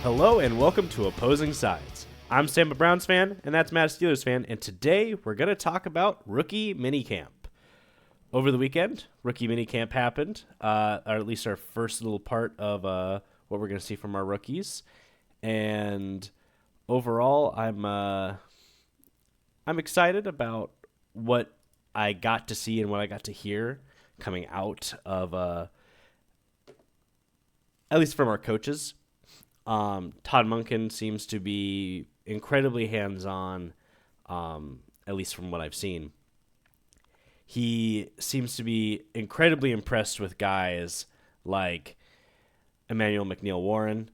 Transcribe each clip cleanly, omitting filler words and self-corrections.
Hello and welcome to Opposing Sides. I'm Sam, a Browns fan, and that's Matt, a Steelers fan, and today we're going to talk about rookie minicamp. Over the weekend, rookie minicamp happened, or at least our first little part of what we're going to see from our rookies. And overall, I'm excited about what I got to see and what I got to hear coming out of, at least from our coaches. Todd Monken seems to be incredibly hands-on, at least from what I've seen. He seems to be incredibly impressed with guys like Emmanuel McNeil-Warren.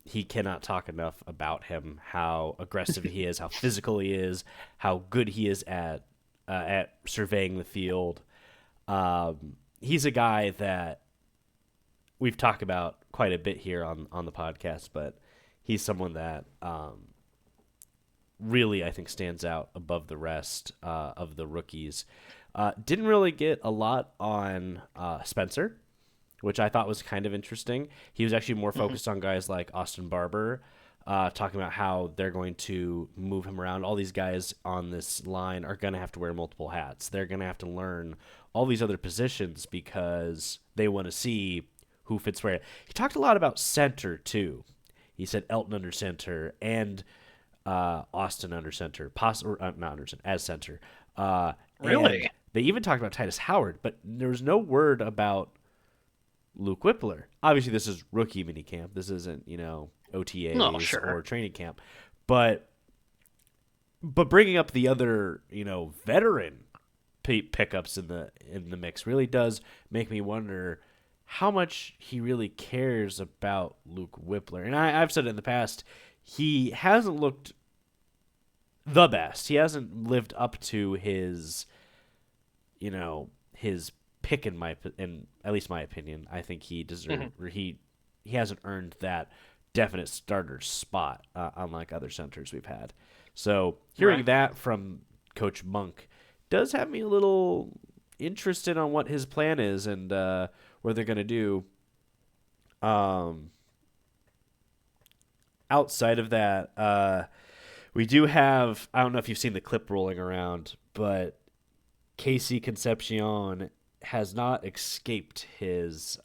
He cannot talk enough about him, how aggressive he is, how physical he is, how good he is at surveying the field. He's a guy that we've talked about quite a bit here on the podcast, but he's someone that really, I think, stands out above the rest of the rookies. Didn't really get a lot on Spencer, which I thought was kind of interesting. He was actually more focused on guys like Austin Barber, talking about how they're going to move him around. All these guys on this line are going to have to wear multiple hats. They're going to have to learn all these other positions because they want to see who fits where. He talked a lot about center, too. He said Elton under center and Austin under center, not under center, as center. Really? They even talked about Titus Howard, but there was no word about Luke Whippler. Obviously, this is rookie minicamp. This isn't, OTAs or training camp. But bringing up the other, veteran pickups in the mix really does make me wonder how much he really cares about Luke Whippler. And I've said it in the past, he hasn't looked the best. He hasn't lived up to his, his pick in at least my opinion. I think he deserved, or he hasn't earned that definite starter spot, unlike other centers we've had. So hearing that from Coach Monk does have me a little interested on what his plan is and what they're going to do. Outside of that, we do have, I don't know if you've seen the clip rolling around, but Casey Concepcion has not escaped his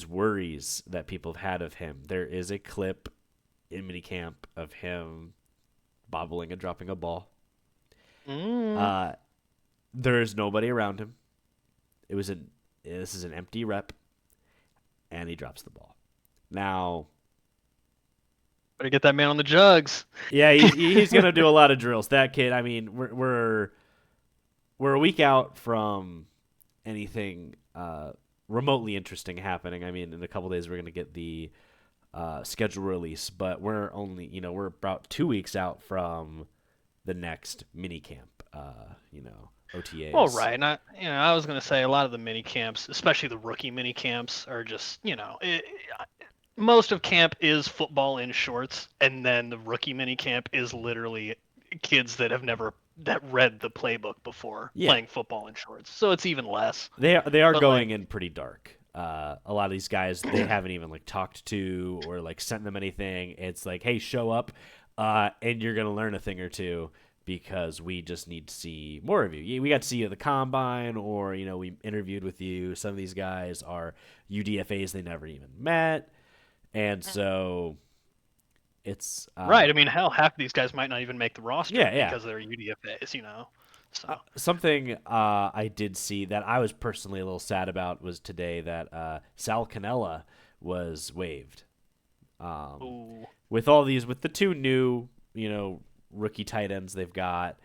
worries that people have had of him. There is a clip in minicamp of him bobbling and dropping a ball. There is nobody around him. This is an empty rep, and he drops the ball. Now, better get that man on the jugs. Yeah, he's gonna do a lot of drills. That kid. I mean, we're a week out from anything remotely interesting happening. I mean, in a couple days we're gonna get the schedule release, but we're only we're about 2 weeks out from the next mini camp. OTAs. Well, right. And I was going to say a lot of the mini camps, especially the rookie mini camps, are just, most of camp is football in shorts, and then the rookie mini camp is literally kids that read the playbook before playing football in shorts. So it's even less. They are going in pretty dark. A lot of these guys they haven't even talked to or sent them anything. It's like, hey, show up, and you're gonna learn a thing or two. Because we just need to see more of you. We got to see you at the Combine, or, we interviewed with you. Some of these guys are UDFAs they never even met. And so it's... right. I mean, hell, half of these guys might not even make the roster because they're UDFAs, So. Something I did see that I was personally a little sad about was today that Sal Cannella was waived. With the two new, rookie tight ends they've got.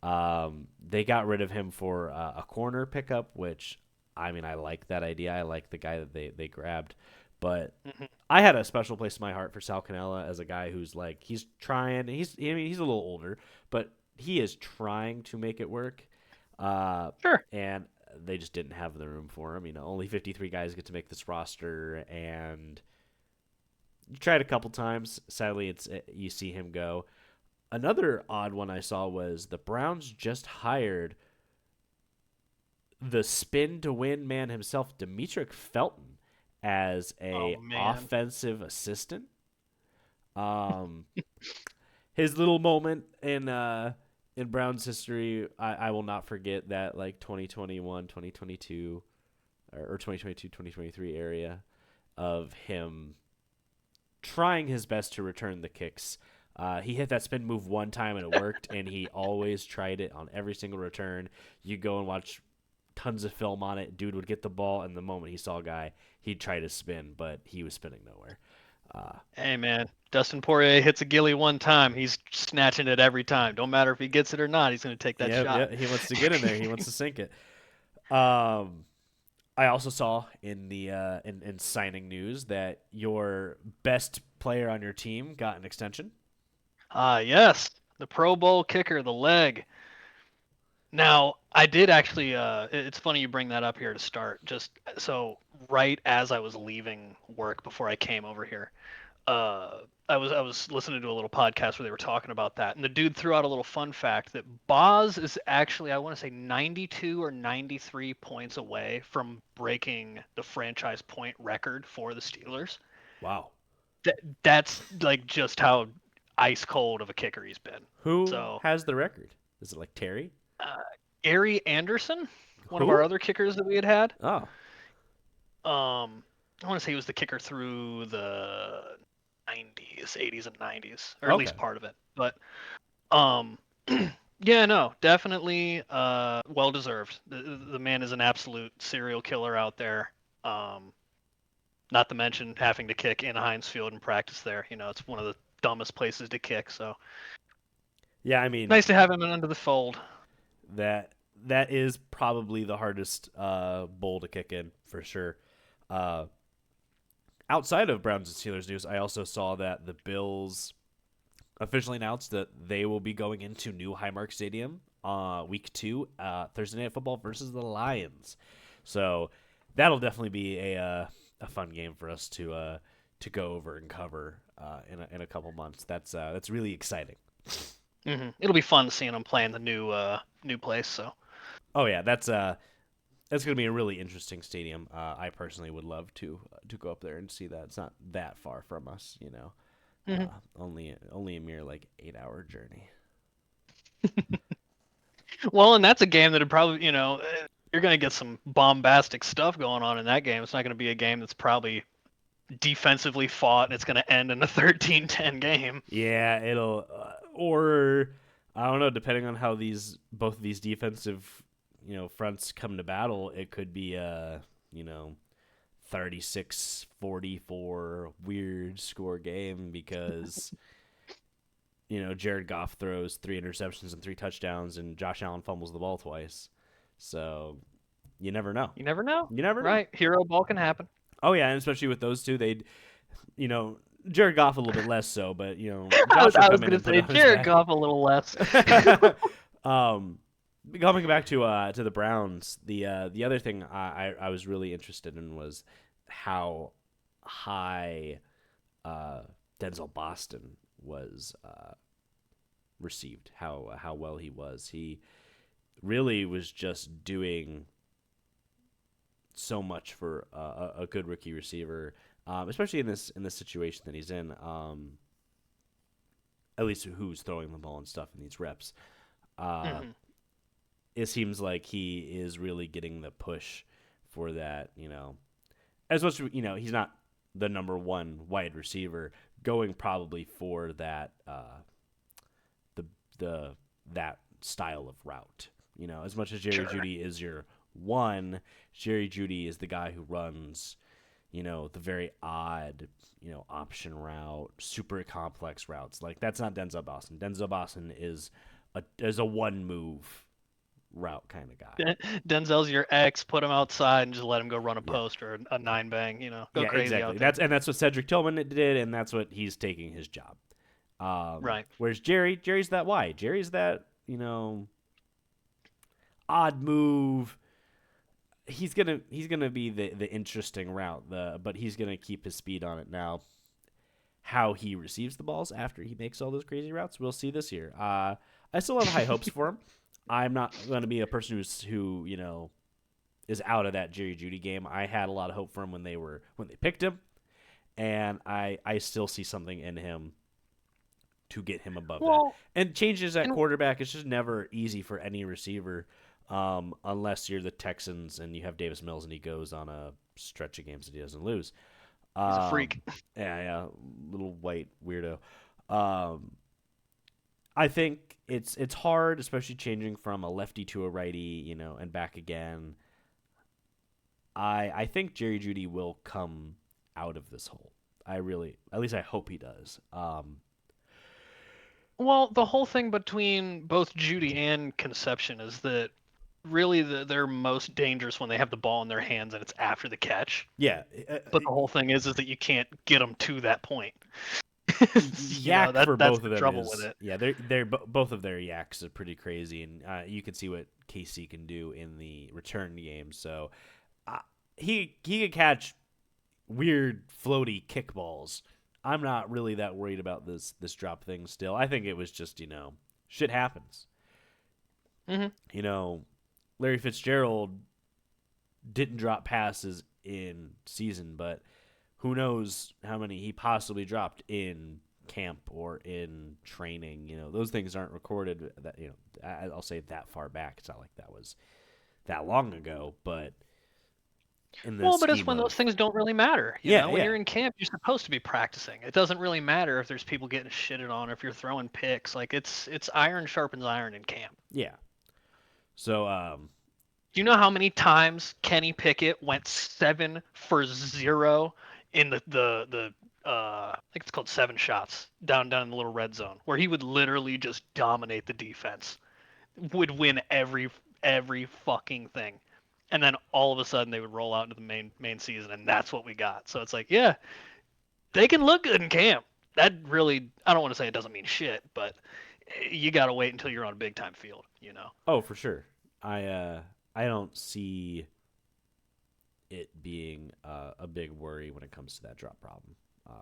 They got rid of him for a corner pickup, which, I mean, I like that idea. I like the guy that they grabbed. But I had a special place in my heart for Sal Cannella as a guy who's he's trying. He's a little older, but he is trying to make it work. Sure. And they just didn't have the room for him. Only 53 guys get to make this roster, and you tried a couple times. Sadly, you see him go. Another odd one I saw was the Browns just hired the spin to win man himself, Demetric Felton, as Oh a man. offensive assistant. Um, his little moment in Browns history, I will not forget that like 2021, 2022, or 2022, 2023 area of him trying his best to return the kicks. He hit that spin move one time and it worked, and he always tried it on every single return. You go and watch tons of film on it. Dude would get the ball, and the moment he saw a guy, he'd try to spin, but he was spinning nowhere. Hey man, Dustin Poirier hits a gilly one time. He's snatching it every time. Don't matter if he gets it or not. He's going to take that Yeah, shot. yeah, he wants to get in there. He wants to sink it. Um, I also saw in the in signing news that your best player on your team got an extension. Yes, the Pro Bowl kicker, the leg. Now, I did actually. It's funny you bring that up here to start. Just so right as I was leaving work before I came over here, I was listening to a little podcast where they were talking about that, and the dude threw out a little fun fact that Boz is actually, I want to say, 92 or 93 points away from breaking the franchise point record for the Steelers. Wow. That's like just how ice cold of a kicker he's been. Who So, has the record? Is it like Terry? uh, Gary Anderson, one of our Who? other kickers that we had. Oh, I want to say he was the kicker through the 90s, 80s, and 90s, or at okay. least part of it. But Um, yeah, no, definitely well deserved. The man is an absolute serial killer out there. Um, Not to mention having to kick in Heinz Field and practice there. You know, it's one of the dumbest places to kick. So Yeah, I mean nice to have him under the fold. that that is probably the hardest bowl to kick in for sure. Uh, Outside of Browns and Steelers news, I also saw that the Bills officially announced that they will be going into new Highmark Stadium week 2, Thursday Night Football versus the Lions. So that'll definitely be a fun game for us to go over and cover in a couple months. That's really exciting. It'll be fun seeing him playing the new place. So Oh yeah, that's going to be a really interesting stadium. I personally would love to go up there and see that. It's not that far from us, you know. hmm Only a mere like 8 hour journey. well, and that's a game that'd probably you're gonna get some bombastic stuff going on in that game. It's not gonna be a game that's probably defensively fought and it's going to end in a 13-10 game. Yeah, it'll or I don't know. Depending on how these both of these defensive fronts come to battle, it could be a 36-44 weird score game because Jared Goff throws 3 interceptions and 3 touchdowns, and Josh Allen fumbles the ball twice. So you never know. You never know. You never know. Right. Hero ball can happen. Oh yeah, and especially with those two, they'd you know Jared Goff a little bit less so, but I was, Josh would I was come in going and to put it say on his Jared back. Goff a little less. um, Coming back to the Browns, the other thing I was really interested in was how high Denzel Boston was received, how well he was. He really was just doing so much for a good rookie receiver, especially in this situation that he's in. At least who's throwing the ball and stuff in these reps. Uh, hmm it seems like he is really getting the push for that. As much he's not the number one wide receiver, going probably for that the that style of route. As much as Jerry Sure. Judy is your one, Jerry Judy is the guy who runs, the very odd, option route, super complex routes. Like that's not Denzel Boston. Denzel Boston is a one move route kind of guy. Denzel's your ex. Put him outside and just let him go run a Yeah. post or a nine bang. Go Yeah, crazy exactly. out there. That's what Cedric Tillman did, and that's what he's taking his job. Right. Whereas Jerry's that why? Jerry's that odd move. He's gonna be the interesting route. But he's gonna keep his speed on it now. How he receives the balls after he makes all those crazy routes, we'll see this year. I still have high hopes for him. I'm not going to be a person who is out of that Jerry Jeudy game. I had a lot of hope for him when they picked him, and I still see something in him to get him above that. Well, And changes at and quarterback, it's just never easy for any receiver, unless you're the Texans and you have Davis Mills and he goes on a stretch of games that he doesn't lose. he's a freak. Yeah, little white weirdo. Um, I think it's hard, especially changing from a lefty to a righty, and back again. I think Jerry Jeudy will come out of this hole. At least I hope he does. Well, the whole thing between both Judy and Conception is that really they're most dangerous when they have the ball in their hands and it's after the catch. Yeah, But the whole thing is that you can't get them to that point. yak for That's both of the them trouble is with it. yeah. Both of their yaks are pretty crazy, and you can see what KC can do in the return game. So he could catch weird floaty kickballs. I'm not really that worried about this drop thing still. I think it was just, shit happens. Mm-hmm. Larry Fitzgerald didn't drop passes in season, but who knows how many he possibly dropped in camp or in training. Those things aren't recorded that, I'll say that far back. It's not like that was that long ago, but But it's when those things don't really matter. When Yeah. you're in camp, you're supposed to be practicing. It doesn't really matter if there's people getting shitted on or if you're throwing picks. Like it's iron sharpens iron in camp. Yeah. So, Do you know how many times Kenny Pickett went 7 for 0 in the I think it's called 7 shots down in the little red zone, where he would literally just dominate the defense, would win every fucking thing, and then all of a sudden they would roll out into the main season, and that's what we got. So it's like, yeah, they can look good in camp. That really, I don't want to say it doesn't mean shit, but you got to wait until you're on a big time field. Oh, for sure. I don't see it being a big worry when it comes to that drop problem,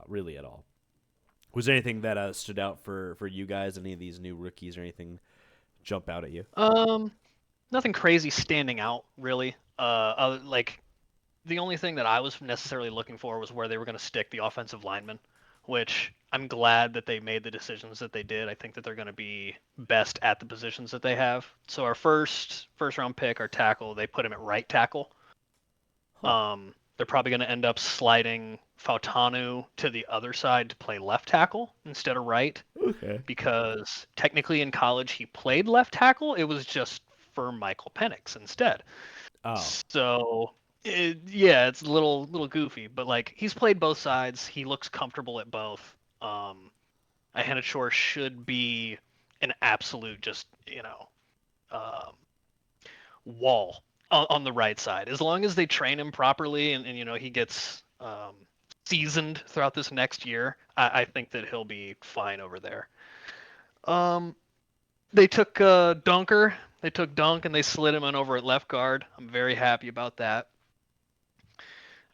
really at all. Was there anything that stood out for you guys? Any of these new rookies or anything jump out at you? Nothing crazy standing out really. Like the only thing that I was necessarily looking for was where they were going to stick the offensive linemen, which I'm glad that they made the decisions that they did. I think that they're going to be best at the positions that they have. So our first round pick, our tackle, they put him at right tackle. Huh. They're probably going to end up sliding Fautanu to the other side to play left tackle instead of right, Okay. because technically in college he played left tackle. It was just for Michael Penix instead. Oh. So yeah, it's a little goofy, but like he's played both sides. He looks comfortable at both. Iheanacho should be an absolute just wall on the right side as long as they train him properly and he gets seasoned throughout this next year. I think that he'll be fine over there. They took Dunker. They took Dunk and they slid him in over at left guard. I'm very happy about that.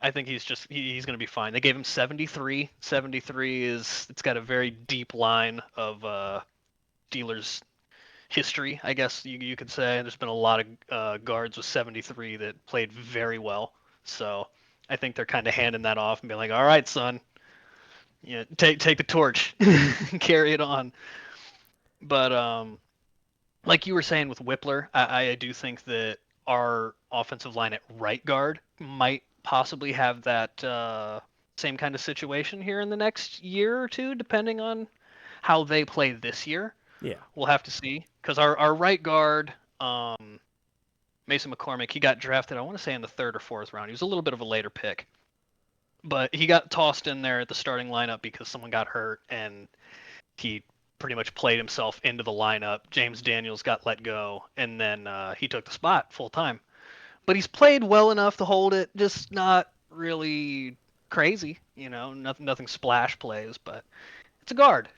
I think he's going to be fine. They gave him 73. 73 it's got a very deep line of Steelers history, I guess you could say. There's been a lot of guards with 73 that played very well. So I think they're kind of handing that off and being like, all right, son, take the torch, carry it on. But like you were saying with Whippler, I do think that our offensive line at right guard might possibly have that same kind of situation here in the next year or two, depending on how they play this year. Yeah. We'll have to see, because our right guard, Mason McCormick, he got drafted, I want to say in the 3rd or 4th round. He was a little bit of a later pick, but he got tossed in there at the starting lineup because someone got hurt, and he pretty much played himself into the lineup. James Daniels got let go, and then he took the spot full time. But he's played well enough to hold it, just not really crazy, nothing splash plays, but it's a guard.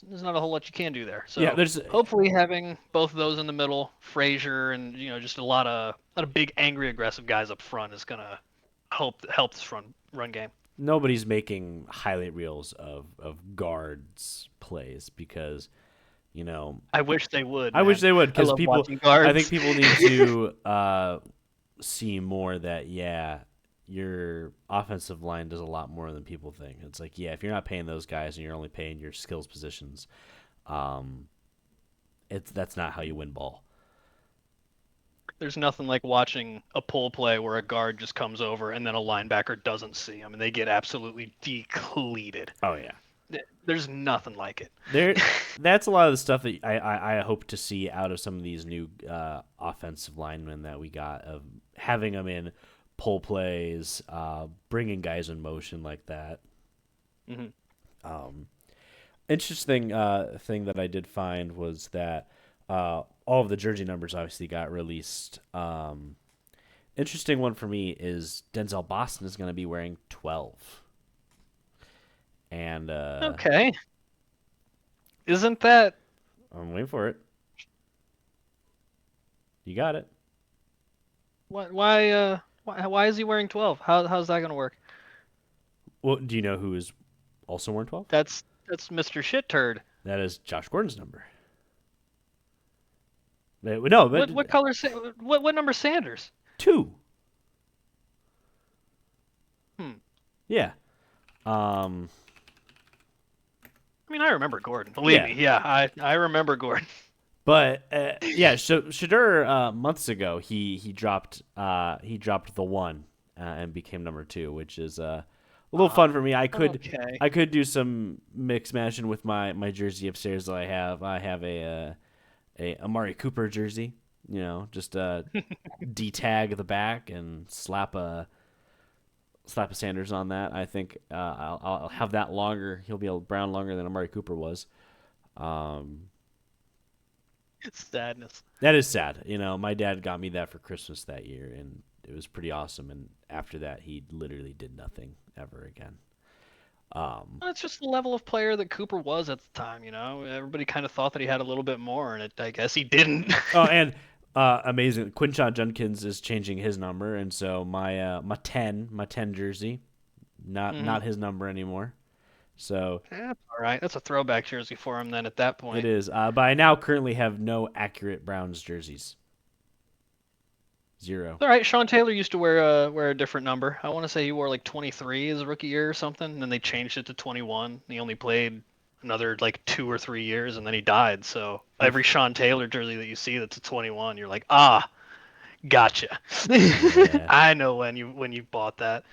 There's not a whole lot you can do there. So Yeah. There's hopefully having both of those in the middle, Frazier, and just a lot of big, angry, aggressive guys up front is gonna help this run game. nobody's making highlight reels of guards plays because I wish they would. I wish they would, I because love people. watching guards. I think people need to see more that your offensive line does a lot more than people think. It's like, yeah, if you're not paying those guys and you're only paying your skills positions, um, that's not how you win ball. There's nothing like watching a pull play where a guard just comes over and then a linebacker doesn't see him and they get absolutely depleted. Oh yeah, There's nothing like it. there. That's a lot of the stuff that I hope to see out of some of these new offensive linemen that we got, of having them in pull plays, bringing guys in motion like that. Hmm. Um, Interesting thing that I did find was that all of the jersey numbers obviously got released. Interesting one for me is Denzel Boston is going to be wearing 12. And Okay. Isn't that I'm waiting for it. You got it. why is he wearing 12? How's that gonna work? Well, do you know who is also wearing 12? That's Mr. Shit Turd. That is Josh Gordon's number. No, but What color what number Sanders? 2. Hmm. Yeah. Um, I mean, I remember Gordon. Believe yeah. me, yeah, I remember Gordon. But yeah, so Shadur months ago he dropped the 1 and became number 2, which is a little fun for me. Okay. I could do some mix matching with my jersey upstairs that I have a Amari Cooper jersey. Just D-tag the back and slap a Sanders on that. I think I'll have that longer. He'll be a brown longer than Amari Cooper was. Um, It's sadness. That is sad. My dad got me that for Christmas that year, and it was pretty awesome. And after that, he literally did nothing ever again. Well, it's just the level of player that Cooper was at the time. Everybody kind of thought that he had a little bit more, and I guess he didn't. Oh, and amazing, Quinshon Judkins is changing his number, and so my ten jersey, not his number anymore. So That's all right. That's a throwback jersey for him then. At that it point. is. But I now currently have no accurate Browns jerseys. 0. All right. Sean Taylor used to wear a different number. I want to say he wore like 23 his rookie year or something, and then they changed it to 21. He only played another like 2 or 3 years, and then he died. So every Sean Taylor jersey that you see that's a 21, you're like, gotcha. Yeah. I know when you bought that.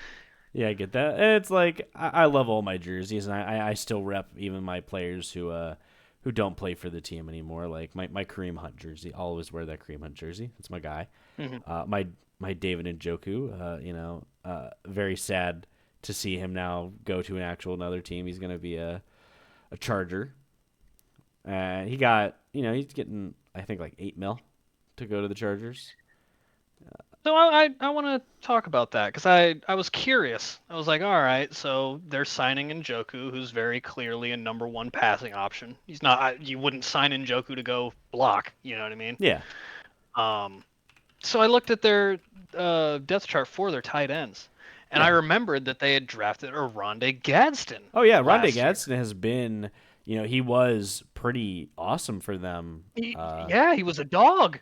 Yeah, I get that. And it's like I love all my jerseys, and I still rep even my players who don't play for the team anymore. Like my Kareem Hunt jersey, I'll always wear that Kareem Hunt jersey. It's my guy. Hmm. My David Njoku, very sad to see him now go to another team. He's gonna be a Charger. He got he's getting I think like 8 mil to go to the Chargers. So I want to talk about that because I was curious. I was like, all right, so they're signing Njoku, who's very clearly a number one passing option. He's not. You wouldn't sign Njoku to go block. You know what I mean? Yeah. Um, so I looked at their depth chart for their tight ends, and I Yeah. remembered that they had drafted a Rondé Gadsden. Oh yeah, Rondé last year. Gadsden has been, he was pretty awesome for them. Yeah, he was a dog.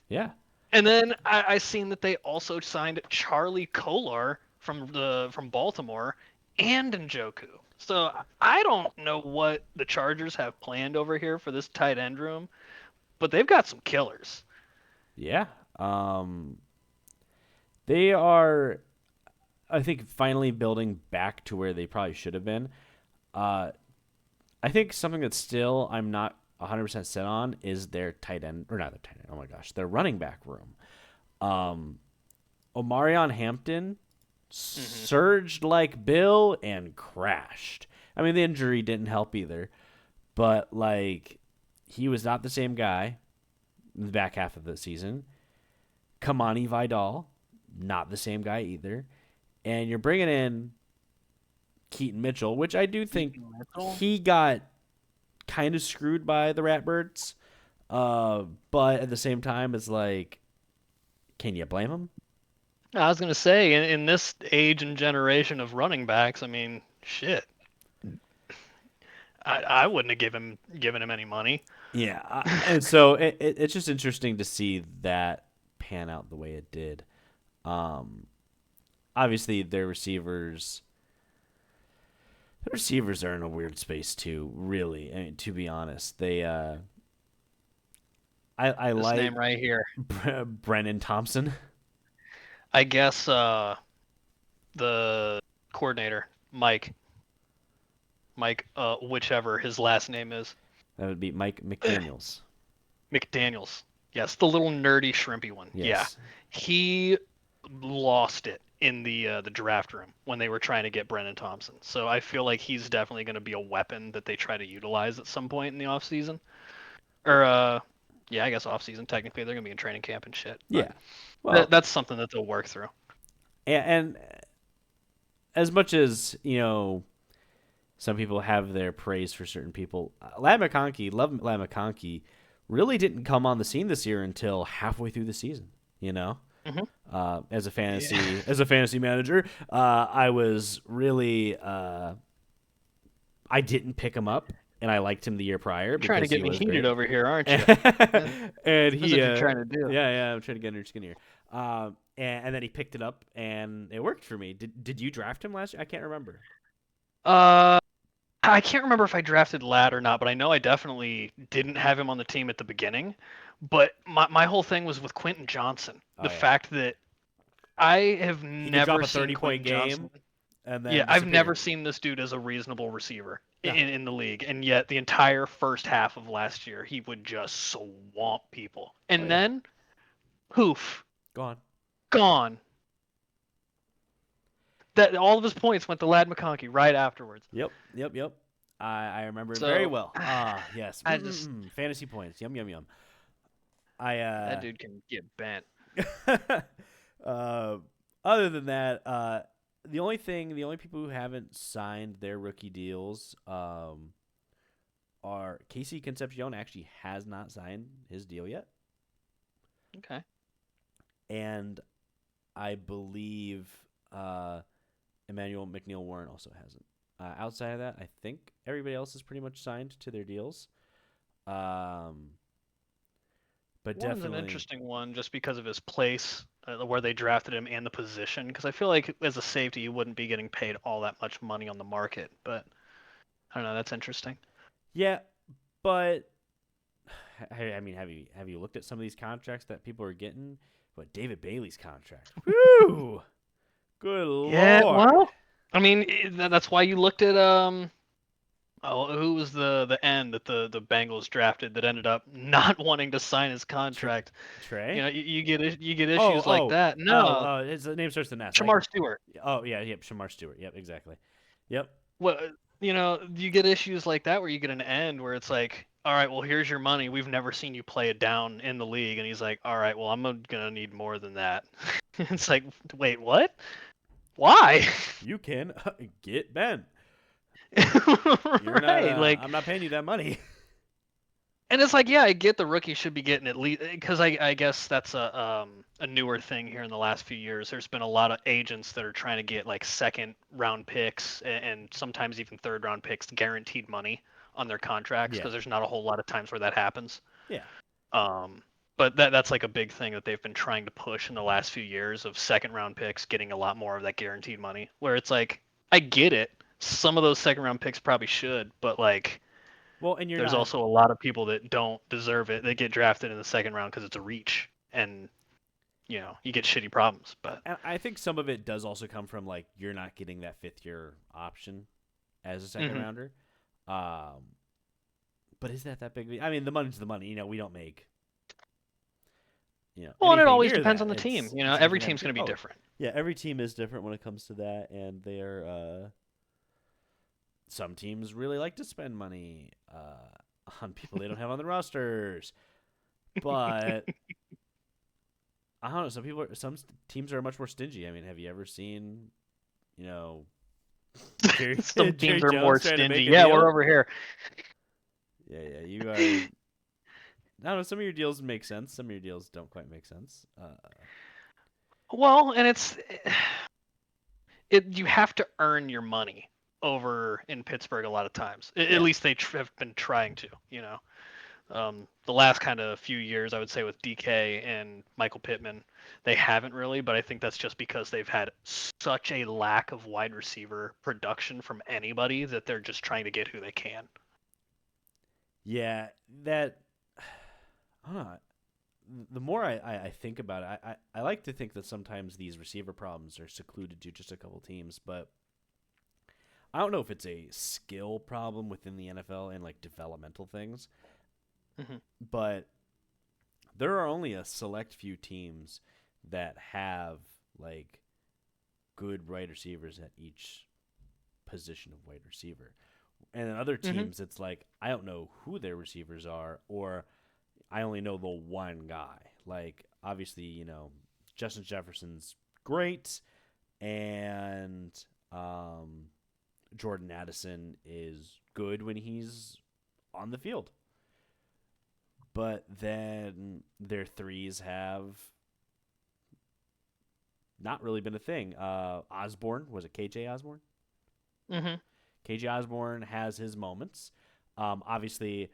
Yeah, And then I seen that they also signed Charlie Kolar from Baltimore and Njoku. So I don't know what the Chargers have planned over here for this tight end room, but they've got some killers. yeah. They are, I think, finally building back to where they probably should have been. Uh, I think something that still I'm not 100% set on is their tight end, or not their tight end. Oh my gosh, their running back room. Um, Omarion Hampton surged like Bill and crashed. I mean, the injury didn't help either, but like he was not the same guy in the back half of the season. Kamani Vidal, not the same guy either. And you're bringing in Keaton Mitchell, which I do think he got kind of screwed by the Ratbirds. But at the same time, it's like, can you blame him? I was gonna say in this age and generation of running backs, I mean, shit, I wouldn't have given him any money. Yeah, and so it's just interesting to see that pan out the way it did. Um, Obviously, their receivers are in a weird space too. Really, I mean, to be honest, I This like name right here. Brennan Thompson. I guess the coordinator, Mike, whichever his last name is, That would be Mike McDaniel's. McDaniels. Yes, the little nerdy shrimpy one. Yeah, Yes. he lost it in the draft room when they were trying to get Brennan Thompson. So I feel like he's definitely going to be a weapon that they try to utilize at some point in the offseason. Or yeah, I guess offseason technically they're going to be in training camp and shit. But Yeah. Well, that's something that they'll work through. and as much as some people have their praise for certain people, Ladd McConkey, love Ladd McConkey, really didn't come on the scene this year until halfway through the season. You know, Hmm. as a Yeah. fantasy manager, I was really I didn't pick him up, and I liked him the year prior You're trying to because get he me was heated great. over here, aren't you? That's And he, what you're trying to do. yeah, I'm trying to get under your skin here. And then he picked it up, and it worked for me. Did you draft him last year? I can't remember. Uh, I can't remember if I drafted Ladd or not, but I know I definitely didn't have him on the team at the beginning. But my whole thing was with Quentin Johnson. Oh The yeah, fact that I have he could drop never a seen 30-point Quentin Johnson. game and Yeah, then I've never disappear. seen this dude as a reasonable receiver No, in the league. And yet the entire first half of last year, he would just swamp people. oh And yeah, then, poof, gone. gone. That all of his points went to Ladd McConkey right afterwards. Yep. I remember it very So well. Ah, yes. I just Fantasy points. Yum yum yum. I that dude can get bent. uh, other than that, the only people who haven't signed their rookie deals, are Casey Concepcion actually has not signed his deal yet, Okay. and I believe Emmanuel McNeil Warren also hasn't. Outside of that, I think everybody else is pretty much signed to their deals. Um, but Warren's an definitely, interesting one just because of his place, where they drafted him and the position. Because I feel like as a safety, he wouldn't be getting paid all that much money on the market. But I don't know. That's interesting. yeah. But I mean, have you looked at some of these contracts that people are getting? What David Bailey's contract? Woo! Good Yeah. lord. Well, I mean, that's why you looked at oh, who was the end that the Bengals drafted that ended up not wanting to sign his Tr- contract. You Trey? know, you get Oh, issues like oh, that. No, his name starts with an S. Shamar Stewart. Oh, yeah, yep, Shamar Stewart. Yep, exactly. Yep. Well, you get issues like that where you get an end where it's like, all right, well, here's your money. We've never seen you play it down in the league, and he's like, all right, well, I'm gonna need more than that. It's like, wait, what? Why? You can get Ben. You're not. Right, like, I'm not paying you that money. and it's like, yeah, I get the rookie should be getting at least because I guess that's a newer thing here in the last few years. There's been a lot of agents that are trying to get like second round picks and sometimes even third round picks guaranteed money on their contracts Yeah. because there's not a whole lot of times where that happens. Yeah. Um, but that's like a big thing that they've been trying to push in the last few years of second round picks getting a lot more of that guaranteed money. Where it's like, I get it. Some of those second round picks probably should, but like Well, and you're there's not. also a lot of people that don't deserve it. They get drafted in the second round because it's a reach, and you get shitty problems. But I think some of it does also come from like you're not getting that fifth year option as a second hmm rounder. Um, but is that big? I mean, the money's the money. We don't make well, and it anything always near depends that. on the team. It's Every different every team's team. going to be Oh, different. yeah, every team is different when it comes to that, and they're some teams really like to spend money on people they don't have on the rosters, but I don't know. Some teams are much more stingy. I mean, have you ever seen, you know, Jerry Some Jerry teams are more Jones trying to stingy. make a Yeah, we're deal? over here. Yeah, you are. I don't know. Some of your deals make sense. Some of your deals don't quite make sense. Well, and you have to earn your money over in Pittsburgh a lot of times. At Yeah, least they have been trying to. The last kind of few years, I would say with DK and Michael Pittman, they haven't really, but I think that's just because they've had such a lack of wide receiver production from anybody that they're just trying to get who they can. Yeah, that. I don't know. The more I think about it, I like to think that sometimes these receiver problems are secluded to just a couple teams, but I don't know if it's a skill problem within the NFL and like developmental things, Hmm. but there are only a select few teams that have like good wide receivers at each position of wide receiver. And in other Hmm. teams, it's like I don't know who their receivers are, or I only know the one guy. Like obviously, Justin Jefferson's great, and Jordan Addison is good when he's on the field. But then their threes have not really been a thing. Osborne, was it KJ Osborne? Hmm. KJ Osborne has his moments. Obviously,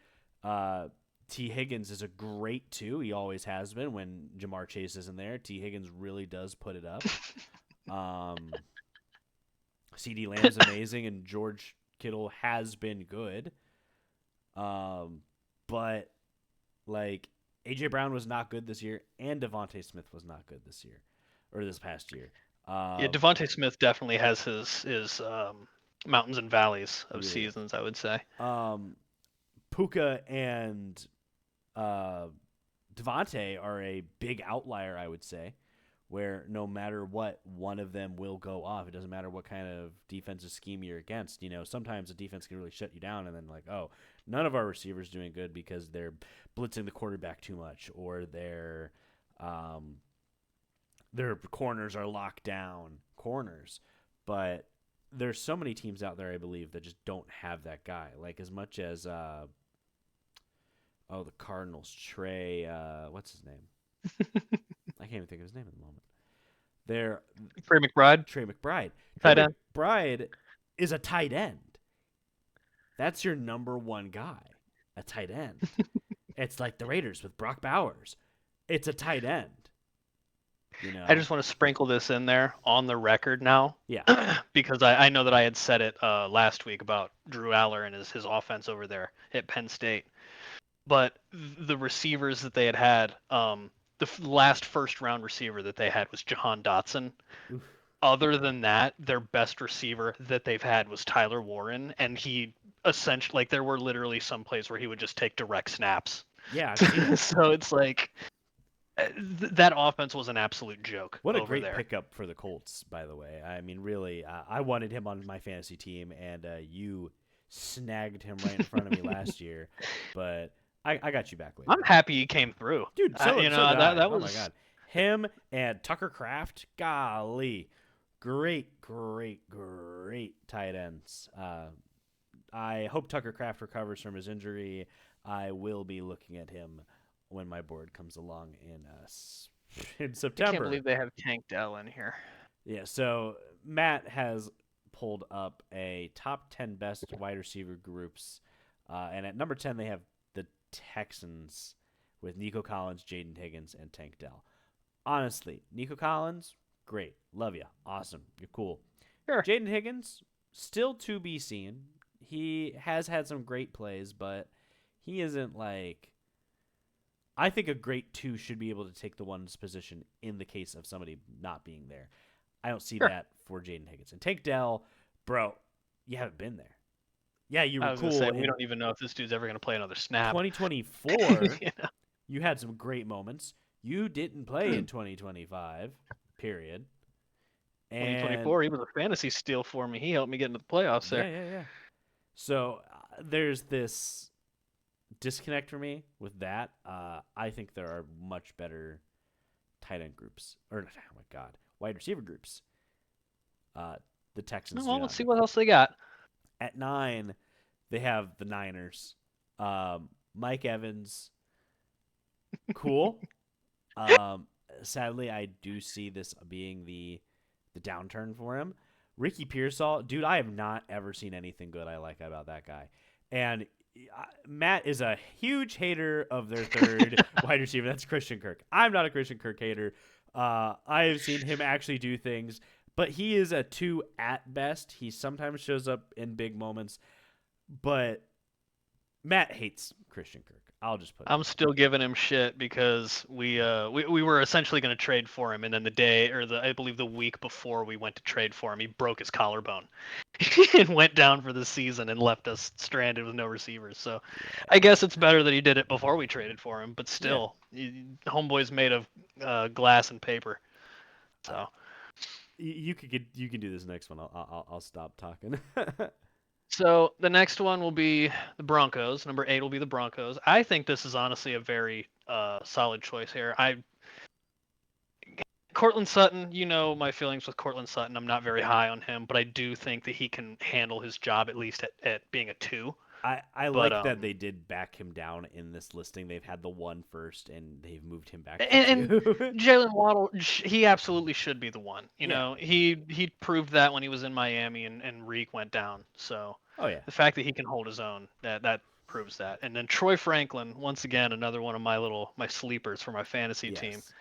T. Higgins is a great two. He always has been when Jamar Chase isn't there. T. Higgins really does put it up. Um, CD Lamb's amazing, and George Kittle has been good. But like AJ Brown was not good this year, and Devontae Smith was not good this year or this past year. Yeah, Uh, Devontae Smith definitely has his mountains and valleys of yeah. seasons, I would say. Puka and uh, Devontae are a big outlier, I would say, where no matter what, one of them will go off. It doesn't matter what kind of defensive scheme you're against. Sometimes a defense can really shut you down, and then like, oh, none of our receivers doing good because they're blitzing the quarterback too much, or um, their corners are locked down corners. But there's so many teams out there, I believe, that just don't have that guy. Like as much as the Cardinals, Trey, what's his name? I can't even think of his name at the moment. They're Trey McBride, Trey McBride. Trey tight end. McBride is a tight end. That's your number one guy, a tight end. It's like the Raiders with Brock Bowers. It's a tight end, you I know? just want to sprinkle this in there on the record now, Yeah. because I know that I had said it last week about Drew Aller and his offense over there at Penn State. But the receivers that they had, the last first round receiver that they had was Jahan Dotson. Oof. Other than that, their best receiver that they've had was Tyler Warren, and he essentially, like, there were literally some plays where he would just take direct snaps. Yeah, I've seen it. So it's like that offense was an absolute joke What a over great there. pickup for the Colts, by the way. I mean, really, I wanted him on my fantasy team, and you snagged him right in front of me last year. But I got you back later. I'm happy he came through. Dude, so did That I. that Oh my was god, him and Tucker Kraft, golly, great, great, great tight ends. I hope Tucker Kraft recovers from his injury. I will be looking at him when my board comes along in I can't September. believe they have Tank Dell in here. Yeah, so Matt has pulled up a top 10 best wide receiver groups, and at number 10 they have the Texans with Nico Collins, Jaden Higgins, and Tank Dell. Honestly, Nico Collins, great. Love you. Awesome. You're cool. Sure. Jaden Higgins, still to be seen. He has had some great plays, but he isn't like. I think a great two should be able to take the one's position in the case of somebody not being there. I don't see Sure. that for Jaden Higgins. And Tank Dell, bro, you haven't been there. Yeah, you I were was gonna cool say we in don't even know if this dude's ever gonna play another snap. 2024. You know? You had some great moments. You didn't play in 2025, period. And 2024, he was a fantasy steal for me. He helped me get into the playoffs yeah, there. yeah, yeah. So there's this disconnect for me with that. I think there are much better tight end groups, or oh my god, wide receiver groups. Uh, the Texans do Well, let's not see have. what else they got. At 9, they have the Niners. Mike Evans, cool. Um, Sadly, I do see this being the downturn for him. Ricky Pearsall, dude, I have not ever seen anything good I like about that guy. And Matt is a huge hater of their third wide receiver. That's Christian Kirk. I'm not a Christian Kirk hater. I have seen him actually do things, but he is a 2 at best. He sometimes shows up in big moments, but Matt hates Christian Kirk. I'll just put it I'm that still giving him shit because we were essentially going to trade for him, and then the day or the I believe the week before we went to trade for him, he broke his collarbone and went down for the season and left us stranded with no receivers. So, I way. guess it's better that he did it before we traded for him. But Yeah. still, homeboy's made of glass and paper. Uh, So. you can do this next one. I'll stop talking. So the next one will be the Broncos. Number 8 will be the Broncos. I think this is honestly a very solid choice here. Cortland Sutton, you know my feelings with Cortland Sutton. I'm not very high on him, but I do think that he can handle his job at least at being a 2. I But like that they did back him down in this listing. They've had the 1 first, and they've moved him back to and 2. Jalen Waddle, he absolutely should be the one. You Yeah. know, he proved that when he was in Miami and Reek went down. So Oh yeah. the fact that he can hold his own, that proves that. And then Troy Franklin, once again, another one of my sleepers for my fantasy team. Yes.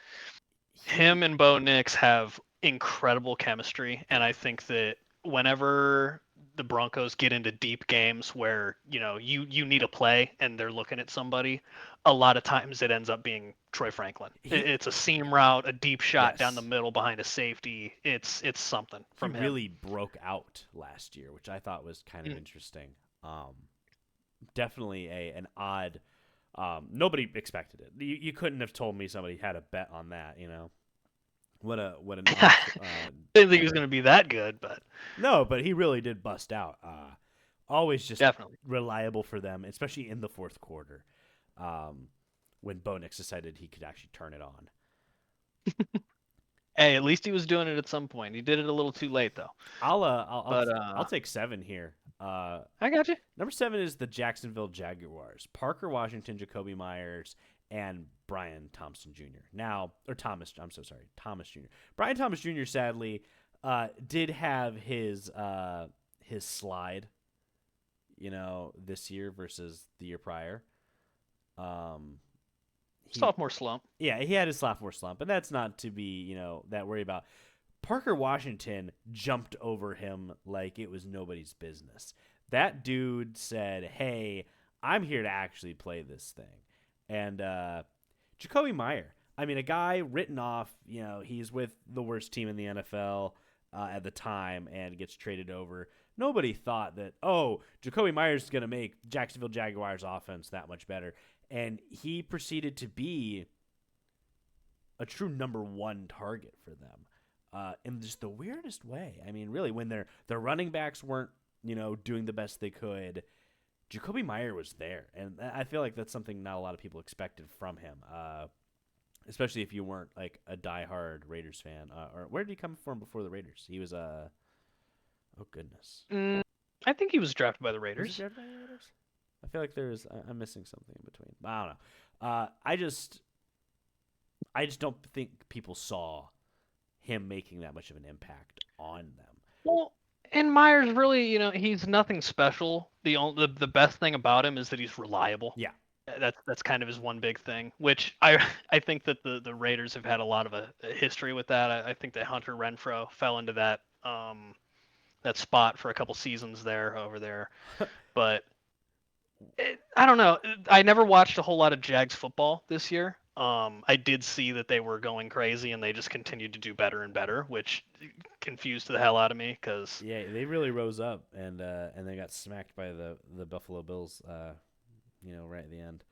Him He and Bo Nix have incredible chemistry, and I think that whenever the Broncos get into deep games where you need a play and they're looking at somebody, a lot of times it ends up being Troy Franklin. he It's a seam route, a deep shot down the yes. middle behind a safety. It's something He from him. really broke out last year, which I thought was kind of Mm. interesting. Definitely an odd. Nobody expected it. You couldn't have told me somebody had a bet on that. What an odd. Didn't think he was going to be that good, but No, but he really did bust out. Always just definitely. reliable for them, especially in the fourth quarter, when Bo Nix decided he could actually turn it on. Hey, at least he was doing it at some point. He did it a little too late though. But I'll take 7 here. I got you. Number 7 is the Jacksonville Jaguars. Parker Washington, Jacoby Myers, and Brian Thompson Jr. Now, or Thomas, I'm so sorry, Thomas Jr. Brian Thomas Jr. sadly did have his slide, this year versus the year prior. He, Sophomore slump. yeah, he had his sophomore slump, and that's not to be, that worry about. Parker Washington jumped over him like it was nobody's business. That dude said, "Hey, I'm here to actually play this thing." And Jacoby Meyer, I mean, a guy written off, he's with the worst team in the NFL at the time and gets traded over. Nobody thought that, Jacoby Myers is going to make Jacksonville Jaguars offense that much better. And he proceeded to be a true number 1 target for them. In just the weirdest way. I mean, really, when their running backs weren't, doing the best they could, Jacoby Meyer was there, and I feel like that's something not a lot of people expected from him. Especially if you weren't like a diehard Raiders fan. Or where did he come from before the Raiders? He was oh goodness, I think he was drafted by the was he Raiders. drafted by the Raiders? I feel like I'm missing something in between. I don't know. I just don't think people saw him making that much of an impact on them. Well, and Myers really, he's nothing special. The best thing about him is that he's reliable. Yeah. That's kind of his one big thing, which I think that the Raiders have had a lot of a history with that. I think that Hunter Renfrow fell into that spot for a couple seasons there over there, but I don't know. I never watched a whole lot of Jags football this year. I did see that they were going crazy and they just continued to do better and better, which confused the hell out of me because Yeah, they really rose up and they got smacked by the Buffalo Bills. Right at the end.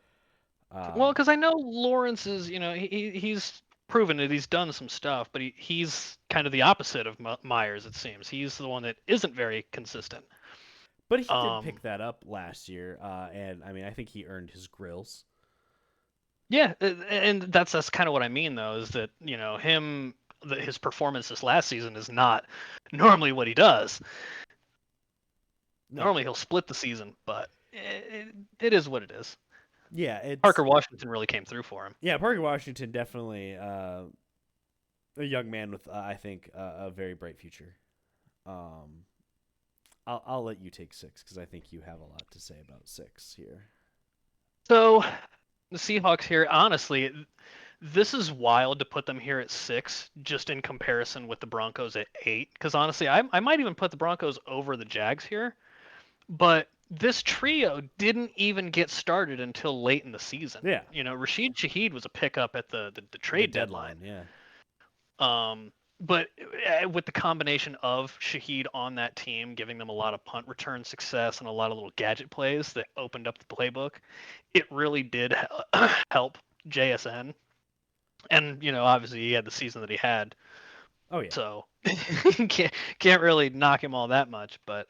well, because I know Lawrence is, he's proven that he's done some stuff, but he's kind of the opposite of Myers. It seems he's the one that isn't very consistent. But he did Um, pick that up last year, and I mean, I think he earned his grills. Yeah, and that's kind of what I mean though, is that his performance this last season is not normally what he does. No, Normally he'll split the season, but it is what it is. yeah, it's Parker Washington really came through for him. yeah. Parker Washington definitely a young man with I think a very bright future. I'll let you take 6 because I think you have a lot to say about 6 here. So the Seahawks here, honestly, this is wild to put them here at 6, just in comparison with the Broncos at 8. Because honestly, I might even put the Broncos over the Jags here. But this trio didn't even get started until late in the season. Yeah, Rashid Shaheed was a pickup at the the trade deadline. deadline. Yeah, But with the combination of Shaheed on that team, giving them a lot of punt return success and a lot of little gadget plays that opened up the playbook, it really did help JSN. And obviously he had the season that he had, oh yeah, so can't really knock him all that much. But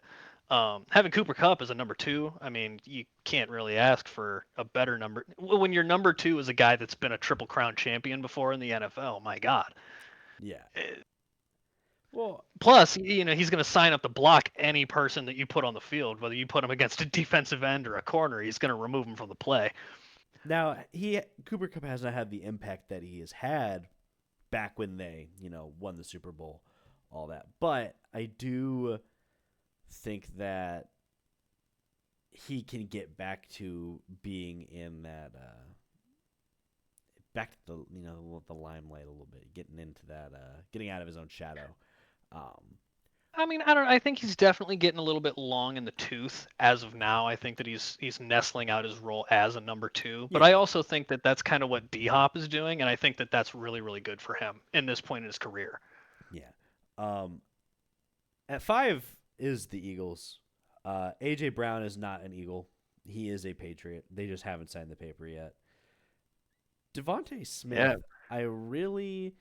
having Cooper Kupp as a number 2, I mean, you can't really ask for a better number. When your number 2 is a guy that's been a Triple Crown champion before in the NFL, my God. yeah. Well, Plus, he's going to sign up to block any person that you put on the field, whether you put him against a defensive end or a corner. He's going to remove him from the play. now Cooper Cup hasn't had the impact that he has had back when they won the Super Bowl, all that. But I do think that he can get back to being in that back to the limelight a little bit, getting into that getting out of his own shadow. Um, I mean, I don't. I think he's definitely getting a little bit long in the tooth as of now. I think that he's nestling out his role as a number 2. But yeah, I also think that that's kind of what D Hop is doing, and I think that that's really really good for him in this point in his career. yeah. Um, at 5 is the Eagles. AJ Brown is not an Eagle. He is a Patriot. They just haven't signed the paper yet. Devontae Smith, Yeah. I really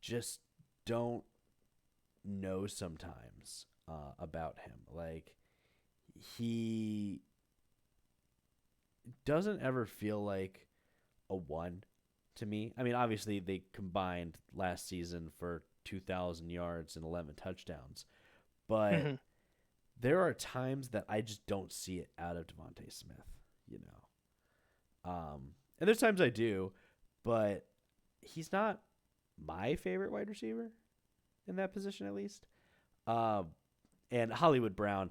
just don't know sometimes about him. Like, he doesn't ever feel like a 1 to me. I mean, obviously, they combined last season for 2,000 yards and 11 touchdowns. But Mhm. there are times that I just don't see it out of Devontae Smith. And there's times I do, but he's not my favorite wide receiver in that position, at least. Um, and Hollywood Brown,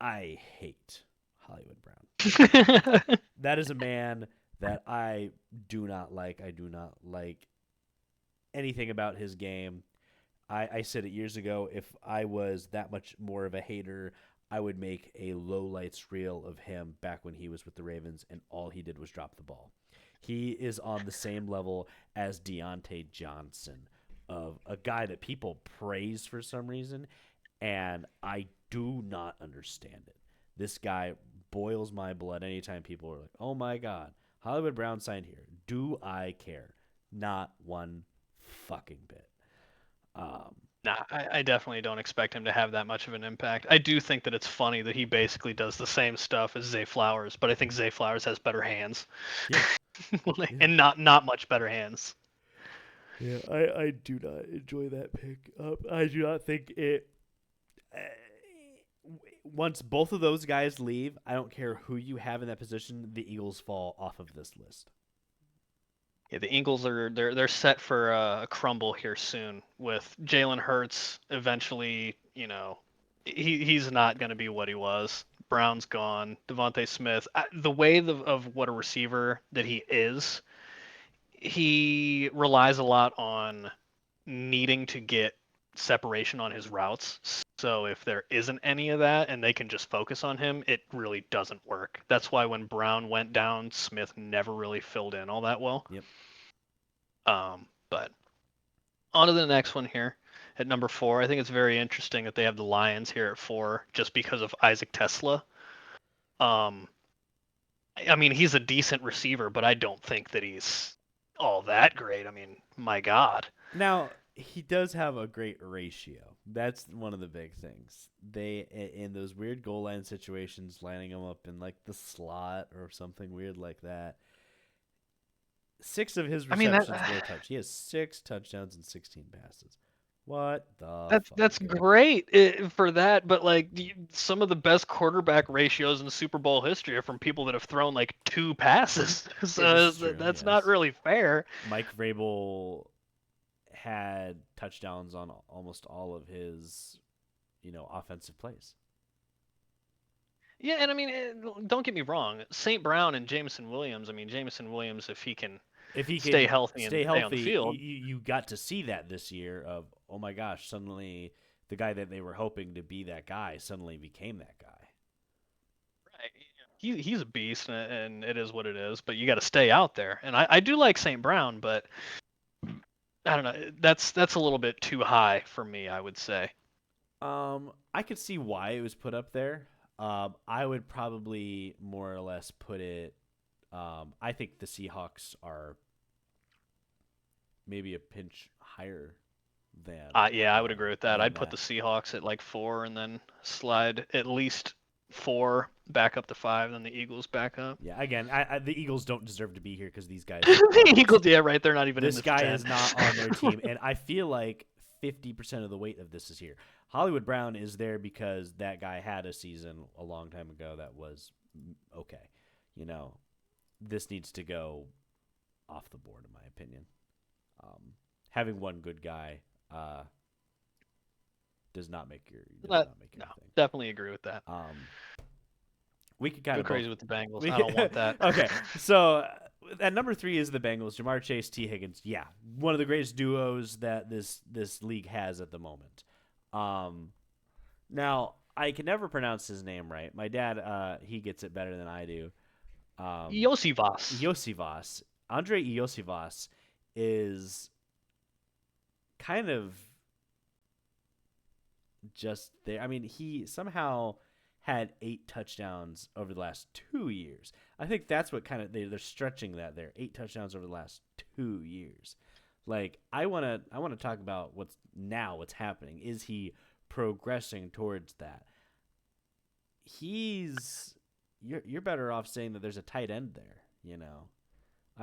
I hate Hollywood Brown. That is a man that I do not like. I do not like anything about his game. I said it years ago. If I was that much more of a hater, I would make a low lights reel of him back when he was with the Ravens, and all he did was drop the ball. He is on the same level as Deontay Johnson, of a guy that people praise for some reason, and I do not understand it. This guy boils my blood anytime people are like, "Oh my God, Hollywood Brown signed here." Do I care? Not one fucking bit. Nah, I definitely don't expect him to have that much of an impact. I do think that it's funny that he basically does the same stuff as Zay Flowers, but I think Zay Flowers has better hands, Yeah, yeah, and not much better hands. yeah. I do not enjoy that pick up. I do not think it. Uh, Once both of those guys leave, I don't care who you have in that position. The Eagles fall off of this list. Yeah, the Eagles they're set for a crumble here soon with Jalen Hurts. Eventually, he's not going to be what he was. Brown's gone. Devontae Smith. The way of what a receiver that he relies a lot on needing to get separation on his routes. So if there isn't any of that and they can just focus on him, it really doesn't work. That's why when Brown went down, Smith never really filled in all that well. Yep. But on to the next one here at number 4. I think it's very interesting that they have the Lions here at 4 just because of Isaac Tesla. Um, I mean, he's a decent receiver, but I don't think that he's all that great. I mean, my God. Now he does have a great ratio. That's one of the big things. They in those weird goal line situations, lining them up in like the slot or something weird like that. 6 of his I mean, receptions were touch. He has 6 touchdowns and 16 passes. What the that's fuck? great for that, but like some of the best quarterback ratios in Super Bowl history are from people that have thrown like 2 passes. Yeah, this So is true. that's not Yes, really fair. Mike Vrabel had touchdowns on almost all of his, offensive plays. Yeah, and I mean, don't get me wrong. St. Brown and Jameson Williams. I mean, Jameson Williams, if he can If he stay can healthy and stay stay on the healthy, field, you got to see that this year. Of oh my gosh, suddenly the guy that they were hoping to be that guy suddenly became that guy. right? He's a beast, and it is what it is. But you got to stay out there. And I do like St. Brown, but I don't know. That's a little bit too high for me, I would say. I could see why it was put up there. I would probably more or less put it. I think the Seahawks are maybe a pinch higher Yeah, I would agree with that. than I'd put the that. Seahawks at like 4, and then slide at least 4 back up to 5, then the Eagles back up. Yeah, again, the Eagles don't deserve to be here because these guys The aren't. Eagles, yeah, right. They're not even in This the guy 10. is not on their team, and I feel like 50% of the weight of this is here. Hollywood Brown is there because that guy had a season a long time ago that was okay. You know, this needs to go off the board, in my opinion. Having one good guy does not make No, your thing. definitely agree with that. We could kind Go of crazy both. with the Bengals. We I don't want that. okay. So at number 3 is the Bengals. Jamar Chase, T Higgins. Yeah, one of the greatest duos that this league has at the moment. Now I can never pronounce his name right. My dad, he gets it better than I do. Yosivas. Iosivas. Andre Iosivas is kind of just there. I mean, he somehow had 8 touchdowns over the last 2 years. I think that's what kind of they're stretching that there. 8 touchdowns over the last 2 years. Like I want to talk about what's happening. Is he progressing towards that? He's you're better off saying that there's a tight end there, you know.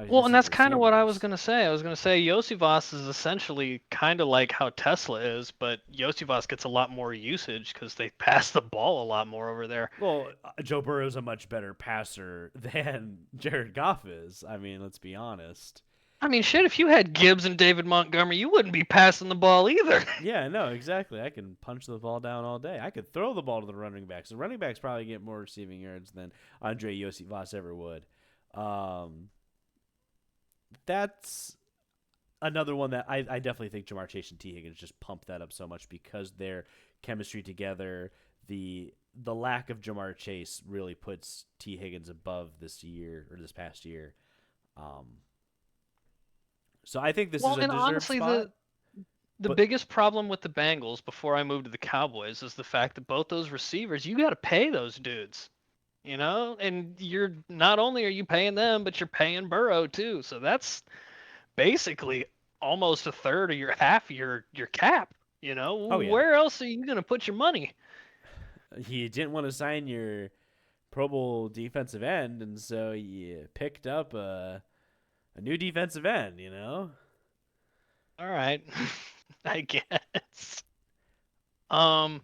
Well, This and is that's kind of what I was receivers. going to say. I was going to say Yosivas is essentially kind of like how Tesla is, but Yosivas gets a lot more usage because they pass the ball a lot more over there. Well, Joe Burrow's a much better passer than Jared Goff is. I mean, let's be honest. I mean, shit, if you had Gibbs and David Montgomery, you wouldn't be passing the ball either. Yeah, no, exactly. I can punch the ball down all day. I could throw the ball to the running backs. The running backs probably get more receiving yards than Andre Yosivas ever would. Um, that's another one that I definitely think Jamar Chase and T Higgins just pump that up so much because their chemistry together. The lack of Jamar Chase really puts T Higgins above this past year. Um, so I think this is Well, a and deserved honestly, spot. the But biggest problem with the Bengals before I moved to the Cowboys is the fact that both those receivers, you got to pay those dudes, and you're not only are you paying them, but you're paying Burrow too. So that's basically almost a third of your half of your cap. oh yeah, Where else are you gonna put your money? you didn't want to sign your Pro Bowl defensive end, and so you picked up a new defensive end. You know. All right, I guess. Um,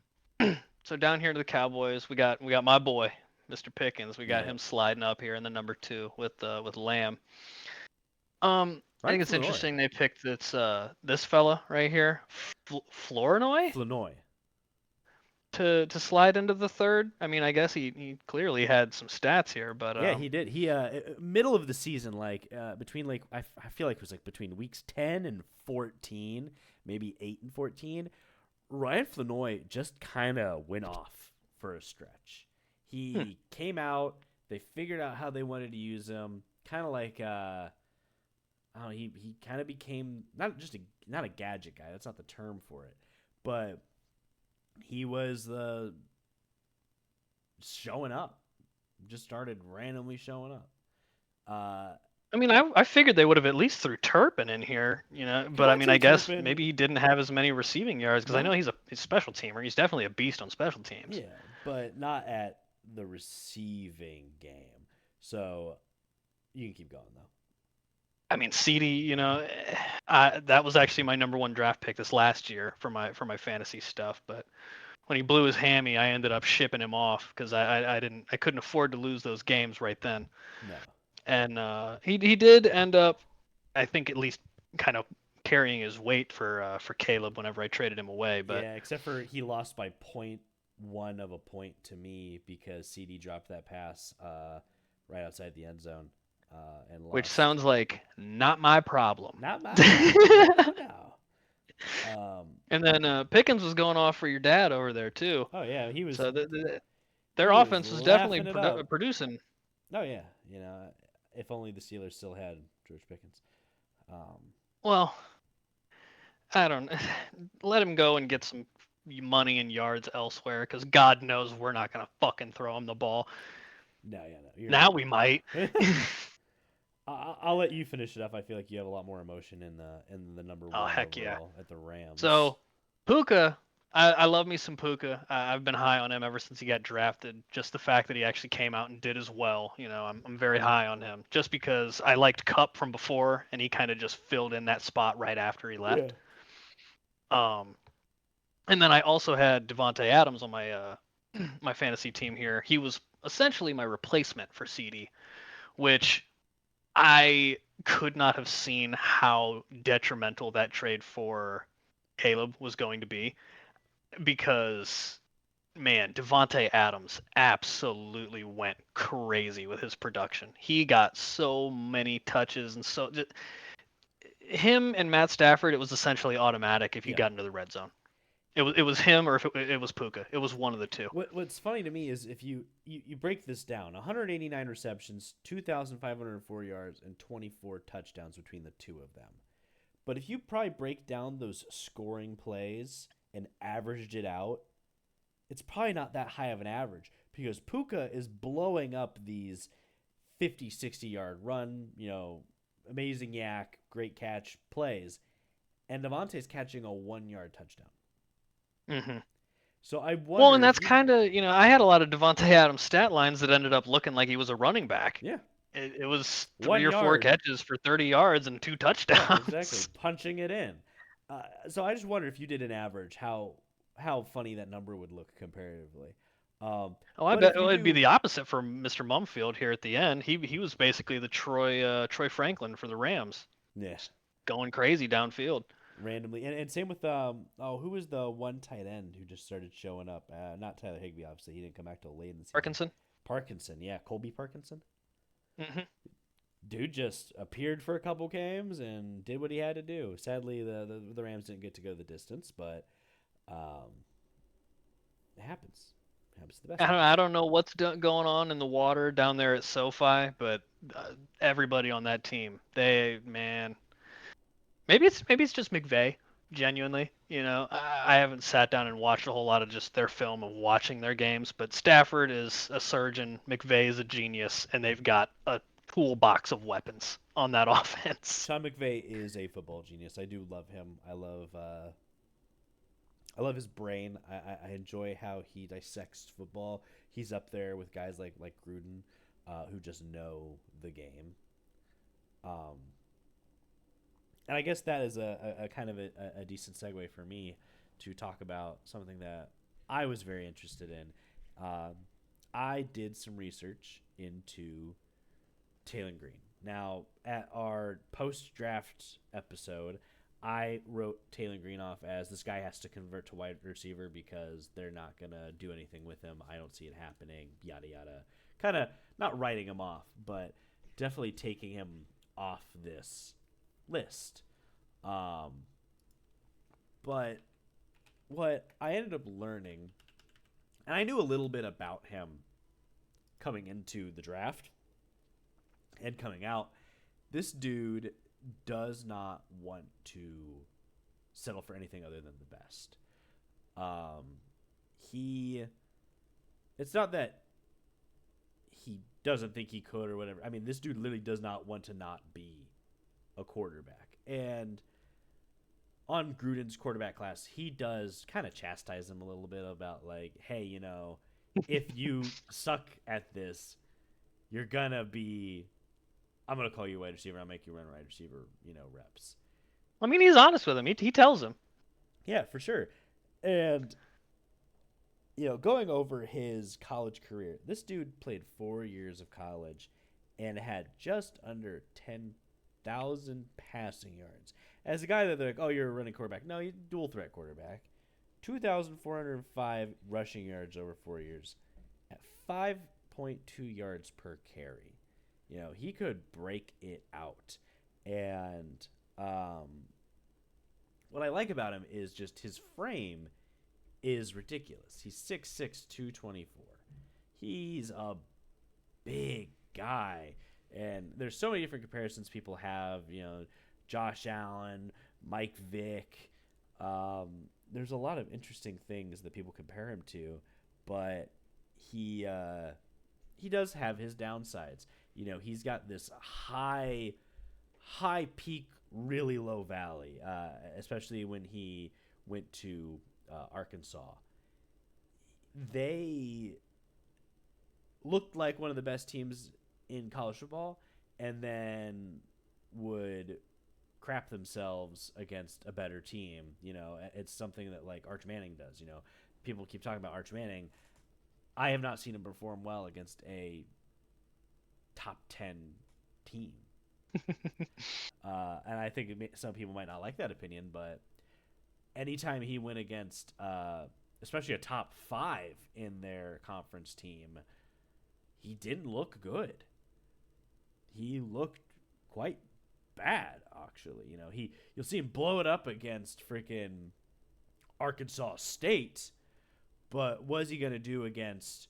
so down here to the Cowboys, we got my boy, Mr. Pickens. We got Yeah, him sliding up here in the number 2 with Lamb. I Ryan think it's Flournoy. interesting they picked this fella right here, Flournoy, Flournoy. to slide into the third. I mean, I guess he clearly had some stats here, but Yeah, he did. He middle of the season, like between like I feel like it was like between weeks 10 and 14, maybe 8 and 14. Ryan Flournoy just kind of went off for a stretch. hmm, He came out. They figured out how they wanted to use him. Kind of like I don't know, he kind of became not a gadget guy. That's not the term for it, but he was showing up. Just started randomly showing up. Uh, I mean, I figured they would have at least threw Turpin in here, you but I might mean, I throw guess Turpin. maybe he didn't have as many receiving yards because I know Not he's a special teamer. He's definitely a beast on special teams. Yeah, but not at the receiving game. So you can keep going though. I mean, CD, that was actually my number 1 draft pick this last year for my fantasy stuff. But when he blew his hammy, I ended up shipping him off because I couldn't afford to lose those games right then. No. And he did end up, I think, at least kind of carrying his weight for Caleb whenever I traded him away. But Yeah, except for he lost by point. one of a point to me because CD dropped that pass right outside the end zone and Which lost. sounds like not my problem. Not my problem. No, no, no. And then Pickens was going off for your dad over there too. Oh yeah, So their he was offense is definitely laughing it up. producing. Oh yeah, if only the Steelers still had George Pickens. Um, Well, I don't let him go and get some money and yards elsewhere because God knows we're not gonna fucking throw him the ball. no, yeah, no, Now we might. I'll let you finish it up. I feel like you have a lot more emotion in the number Oh one heck yeah! overall at the Rams. So Puka, I love me some Puka. I've been high on him ever since he got drafted. Just the fact that he actually came out and did as well. I'm very high on him. Just because I liked Cup from before, and he kind of just filled in that spot right after he Yeah. left. Um, and then I also had Devonte Adams on my my fantasy team here. He was essentially my replacement for CD, which I could not have seen how detrimental that trade for Caleb was going to be because man, Devonte Adams absolutely went crazy with his production. He got so many touches and so him and Matt Stafford. It was essentially automatic if you Yeah. got into the red zone. It was him or if it was Puka. It was one of the two. What's funny to me is if you break this down, 189 receptions, 2,504 yards, and 24 touchdowns between the two of them. But if you probably break down those scoring plays and averaged it out, it's probably not that high of an average because Puka is blowing up these 50, 60-yard run, amazing yak, great catch plays, and Devontae's catching a 1-yard touchdown. hmm So I Well, wonder and if that's you, kind of I had a lot of Devonte Adams stat lines that ended up looking like he was a running back. yeah, It was three one or four yard. catches for 30 yards and two Yeah, exactly. touchdowns. Punching it in. So I just wonder if you did an average, how funny that number would look comparatively. Oh, I But bet if it you would be do, the opposite for Mr. Mumfield here at the end. He was basically the Troy Franklin for the Rams, yeah, just going crazy downfield. randomly, and same with who was the one tight end who just started showing up? Not Tyler Higbee, obviously. He didn't come back till late in the season. Parkinson. Parkinson, yeah, Colby Parkinson. hmm Dude just appeared for a couple games and did what he had to do. Sadly, the Rams didn't get to go the distance, but um, it happens. It happens to the best of I us. don't know what's going on in the water down there at SoFi, but everybody on that team, they man, maybe it's just McVay. Genuinely, I haven't sat down and watched a whole lot of just their film of watching their games, but Stafford is a surgeon, McVay is a genius, and they've got a toolbox of weapons on that offense. Sean McVay is a football genius. I do love him. I love his brain. I enjoy how he dissects football. He's up there with guys like Gruden, who just know the game. Um, and I guess that is a kind of a decent segue for me to talk about something that I was very interested in. Um, I did some research into Taylen Green. Now, at our post draft episode, I wrote Taylen Green off as this guy has to convert to wide receiver because they're not going to do anything with him. I don't see it happening, yada, yada. Kind of not writing him off, but definitely taking him off this list. Um, but what I ended up learning, and I knew a little bit about him coming into the draft and coming out, this dude does not want to settle for anything other than the best. Um, he, it's not that he doesn't think he could or whatever. I mean, this dude literally does not want to not be a quarterback. And on Gruden's quarterback class, he does kind of chastise him a little bit about like, hey, if you suck at this, you're gonna be. I'm gonna call you a wide receiver. I'll make you run wide receiver, reps. I mean, he's honest with him. He tells him. Yeah, for sure. And going over his college career, this dude played 4 years of college and had just under 10,000 passing yards. As a guy that they're like, oh, you're a running quarterback. No, he's dual threat quarterback. 2,405 rushing yards over 4 years at 5.2 yards per carry. He could break it out. And what I like about him is just his frame is ridiculous. He's 6'6", 224. He's a big guy. And there's so many different comparisons people have, Josh Allen, Mike Vick. There's a lot of interesting things that people compare him to, but he does have his downsides. He's got this high peak, really low valley, especially when he went to Arkansas. They looked like one of the best teams in college football, and then would crap themselves against a better team. It's something that like Arch Manning does. People keep talking about Arch Manning. I have not seen him perform well against a top 10 team. And I think some people might not like that opinion, but anytime he went against, especially a top 5 in their conference team, he didn't look good. He looked quite bad, actually. You'll see him blow it up against freaking Arkansas State, but what is he going to do against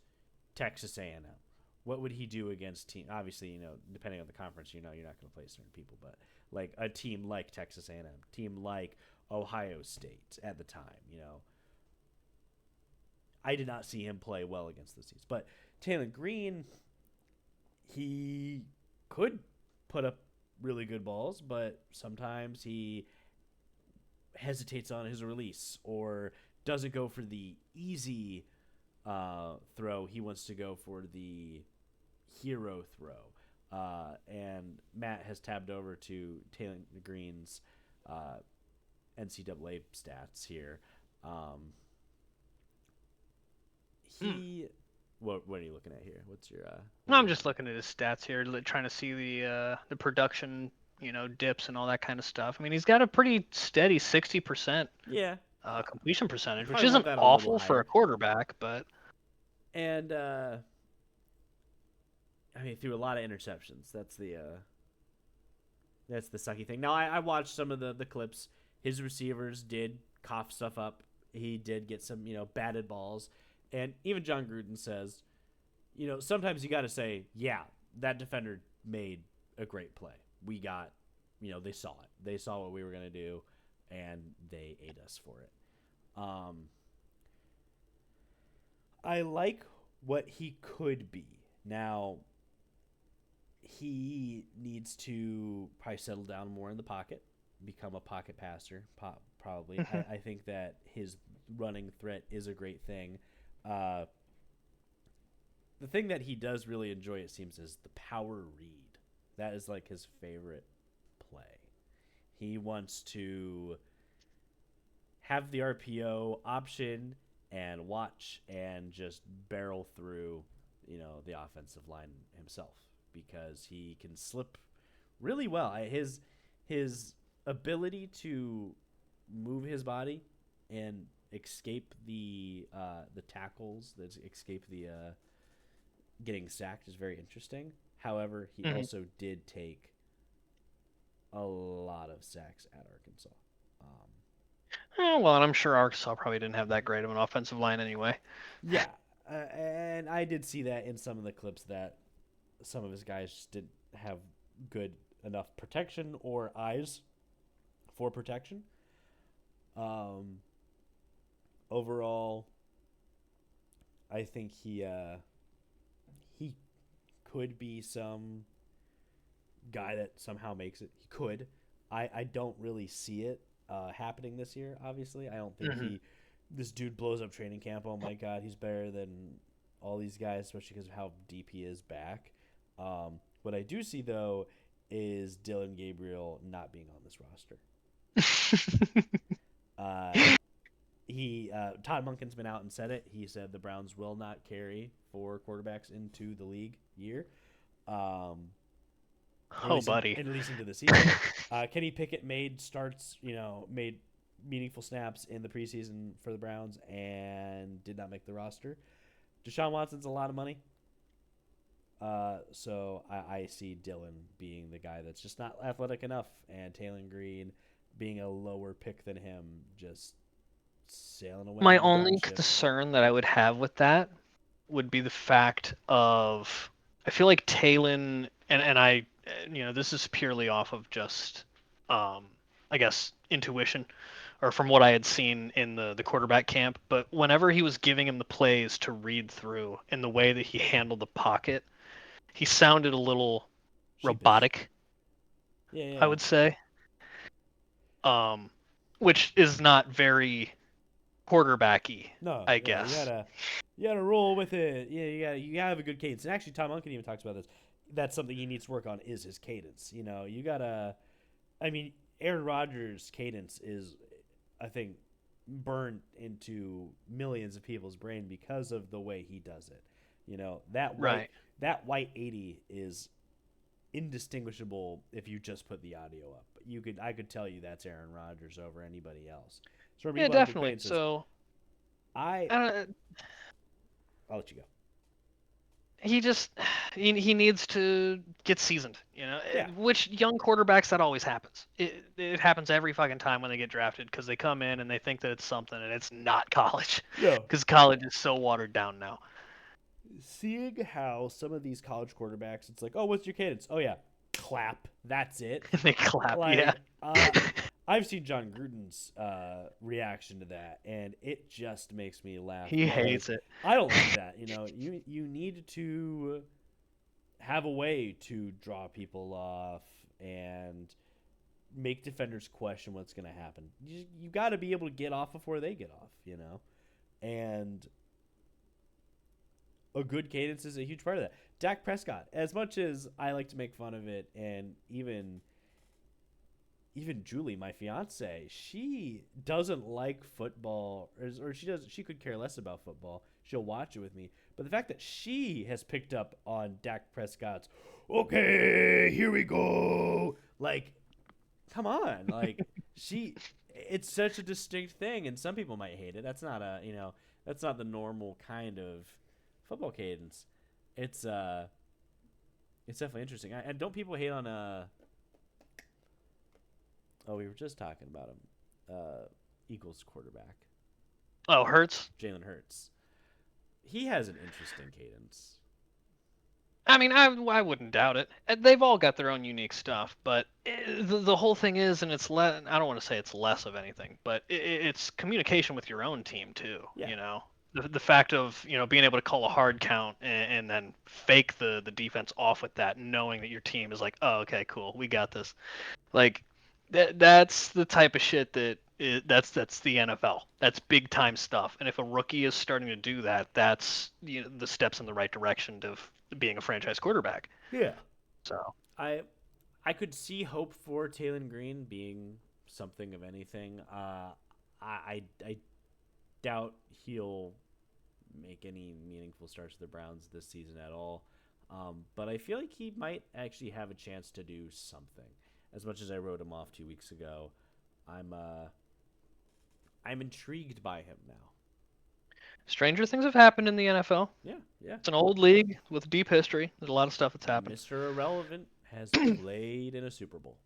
Texas A&M? What would he do against team? Obviously, depending on the conference, you're not going to play certain people, but like a team like Texas A&M, team like Ohio State at the time, I did not see him play well against those teams. But Taylen Green, he could put up really good balls, but sometimes he hesitates on his release or doesn't go for the easy throw. He wants to go for the hero throw. And Matt has tabbed over to Taylen Green's NCAA stats here. What are you looking at here? What's your? I'm just looking at his stats here, trying to see the production, dips and all that kind of stuff. I mean, he's got a pretty steady 60%. Yeah. Completion percentage, which Probably want isn't that a awful little for higher. a quarterback, but And threw a lot of interceptions. That's the sucky thing. Now I watched some of the clips. His receivers did cough stuff up. He did get some batted balls, and even John Gruden says, sometimes you got to say, yeah, that defender made a great play. We got, they saw it. They saw what we were gonna do, and they ate us for it. I like what he could be. Now, he needs to probably settle down more in the pocket, become a pocket passer, probably. I think that his running threat is a great thing. The thing that he does really enjoy, it seems, is the power read. That is like his favorite play. He wants to have the RPO option and watch and just barrel through, the offensive line himself, because he can slip really well. His ability to move his body and escape the tackles, that escape the getting sacked, is very interesting. However, he also did take a lot of sacks at Arkansas. well, and I'm sure Arkansas probably didn't have that great of an offensive line anyway. Yeah, and I did see that in some of the clips that some of his guys just didn't have good enough protection or eyes for protection. Overall, I think he could be some guy that somehow makes it. He could. I don't really see it happening this year. Obviously, I don't think this dude blows up training camp. Oh my god, he's better than all these guys, especially because of how deep he is back. What I do see though is Dylan Gabriel not being on this roster. Todd Monken's been out and said it. He said the Browns will not carry 4 quarterbacks into the league year. Buddy. At least into the season. Kenny Pickett made meaningful snaps in the preseason for the Browns and did not make the roster. Deshaun Watson's a lot of money. So I see Dylan being the guy that's just not athletic enough, and Taylen Green being a lower pick than him, just sailing away My on the brown only ship. concern that I would have with that would be the fact of I feel like Talon and I this is purely off of just I guess intuition or from what I had seen in the quarterback camp, but whenever he was giving him the plays to read through and the way that he handled the pocket, he sounded a little Sheepish. robotic, Yeah, I yeah. would say. Um which is not very quarterbacky, No, I yeah, guess. you gotta roll with it. Yeah, you gotta have a good cadence. And actually, Tom Unkin even talks about this. That's something he needs to work on is his cadence. You gotta. I mean, Aaron Rodgers' cadence is, I think, burned into millions of people's brain because of the way he does it. Right. That white 80 is indistinguishable if you just put the audio up. I could tell you that's Aaron Rodgers over anybody else. So when Yeah, people have good definitely. cadences, So I uh, I'll let you go. he just he needs to get seasoned, Yeah. which young quarterbacks that always happens. It happens every fucking time when they get drafted because they come in and they think that it's something and it's not college No. because college is so watered down now. Seeing how some of these college quarterbacks, it's like, oh, what's your cadence? Oh yeah, clap. That's it. And they clap, yeah. Like, I've seen John Gruden's reaction to that, and it just makes me laugh He because hates it. I don't like that. You need to have a way to draw people off and make defenders question what's going to happen. You got to be able to get off before they get off. And a good cadence is a huge part of that. Dak Prescott, as much as I like to make fun of it, and even Julie, my fiance, she doesn't like football, or she could care less about football. She'll watch it with me, but the fact that she has picked up on Dak Prescott's, okay, here we go, like, come on, like it's such a distinct thing, and some people might hate it. That's not the normal kind of football cadence. It's it's definitely interesting. And don't people hate on Oh, we were just talking about him. Eagles quarterback Oh, Hurts. Jalen Hurts. He has an interesting cadence. I mean, I wouldn't doubt it. They've all got their own unique stuff, but the whole thing is, and I don't want to say it's less of anything, but it's communication with your own team too. Yeah, The fact of being able to call a hard count and then fake the defense off with that, knowing that your team is like, oh, okay, cool, we got this. Like that's the type of shit that's the NFL. That's big time stuff. And if a rookie is starting to do that, that's the steps in the right direction to being a franchise quarterback. yeah. So I I could see hope for Taylen Green being something of anything. I doubt he'll make any meaningful starts to the Browns this season at all. But I feel like he might actually have a chance to do something. As much as I wrote him off 2 weeks ago, I'm intrigued by him now. stranger things have happened in the NFL. Yeah, yeah. It's an old league with deep history. There's a lot of stuff that's happened. Mr. Irrelevant has played in a Super Bowl.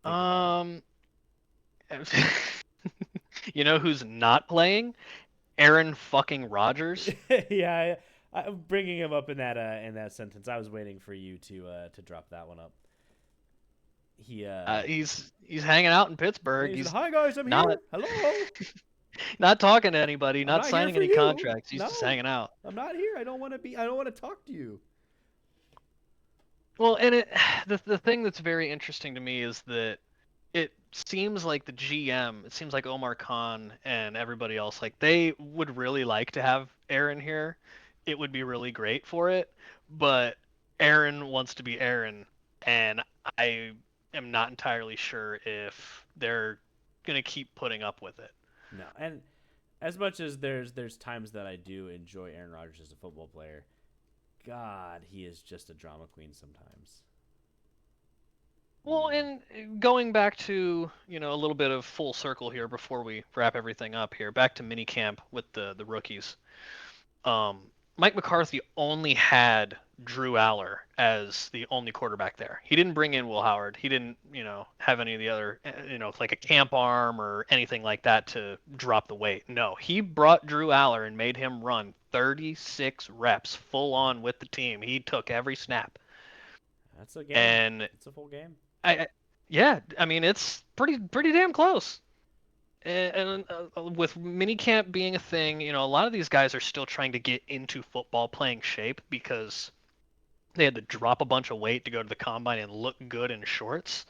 Think about Um, you know who's not playing? Aaron fucking Rodgers. it. Yeah, I'm bringing him up in that sentence. I was waiting for you to drop that one up. He He's hanging out in Pittsburgh. he said, He's "Hi guys, I'm not here. Hello. not talking to anybody, I'm not not here signing for any you. contracts. He's just No, hanging out. I'm not here. I don't want to be. I don't want to talk to you." Well, and the thing that's very interesting to me is that it seems like the GM, it seems like Omar Khan and everybody else, like they would really like to have Aaron here. It would be really great for it, but Aaron wants to be Aaron, and I am not entirely sure if they're gonna keep putting up with it. No, and as much as there's times that I do enjoy Aaron Rodgers as a football player, God, he is just a drama queen sometimes. Well, and going back to, a little bit of full circle here before we wrap everything up here, back to minicamp with the rookies. Um, Mike McCarthy only had Drew Aller as the only quarterback there. He didn't bring in Will Howard. He didn't, have any of the other, like a camp arm or anything like that to drop the weight. No, he brought Drew Aller and made him run 36 reps full on with the team. He took every snap. That's a game. And It's a full game. yeah, I mean it's pretty damn close. And with minicamp being a thing, a lot of these guys are still trying to get into football playing shape because they had to drop a bunch of weight to go to the combine and look good in shorts.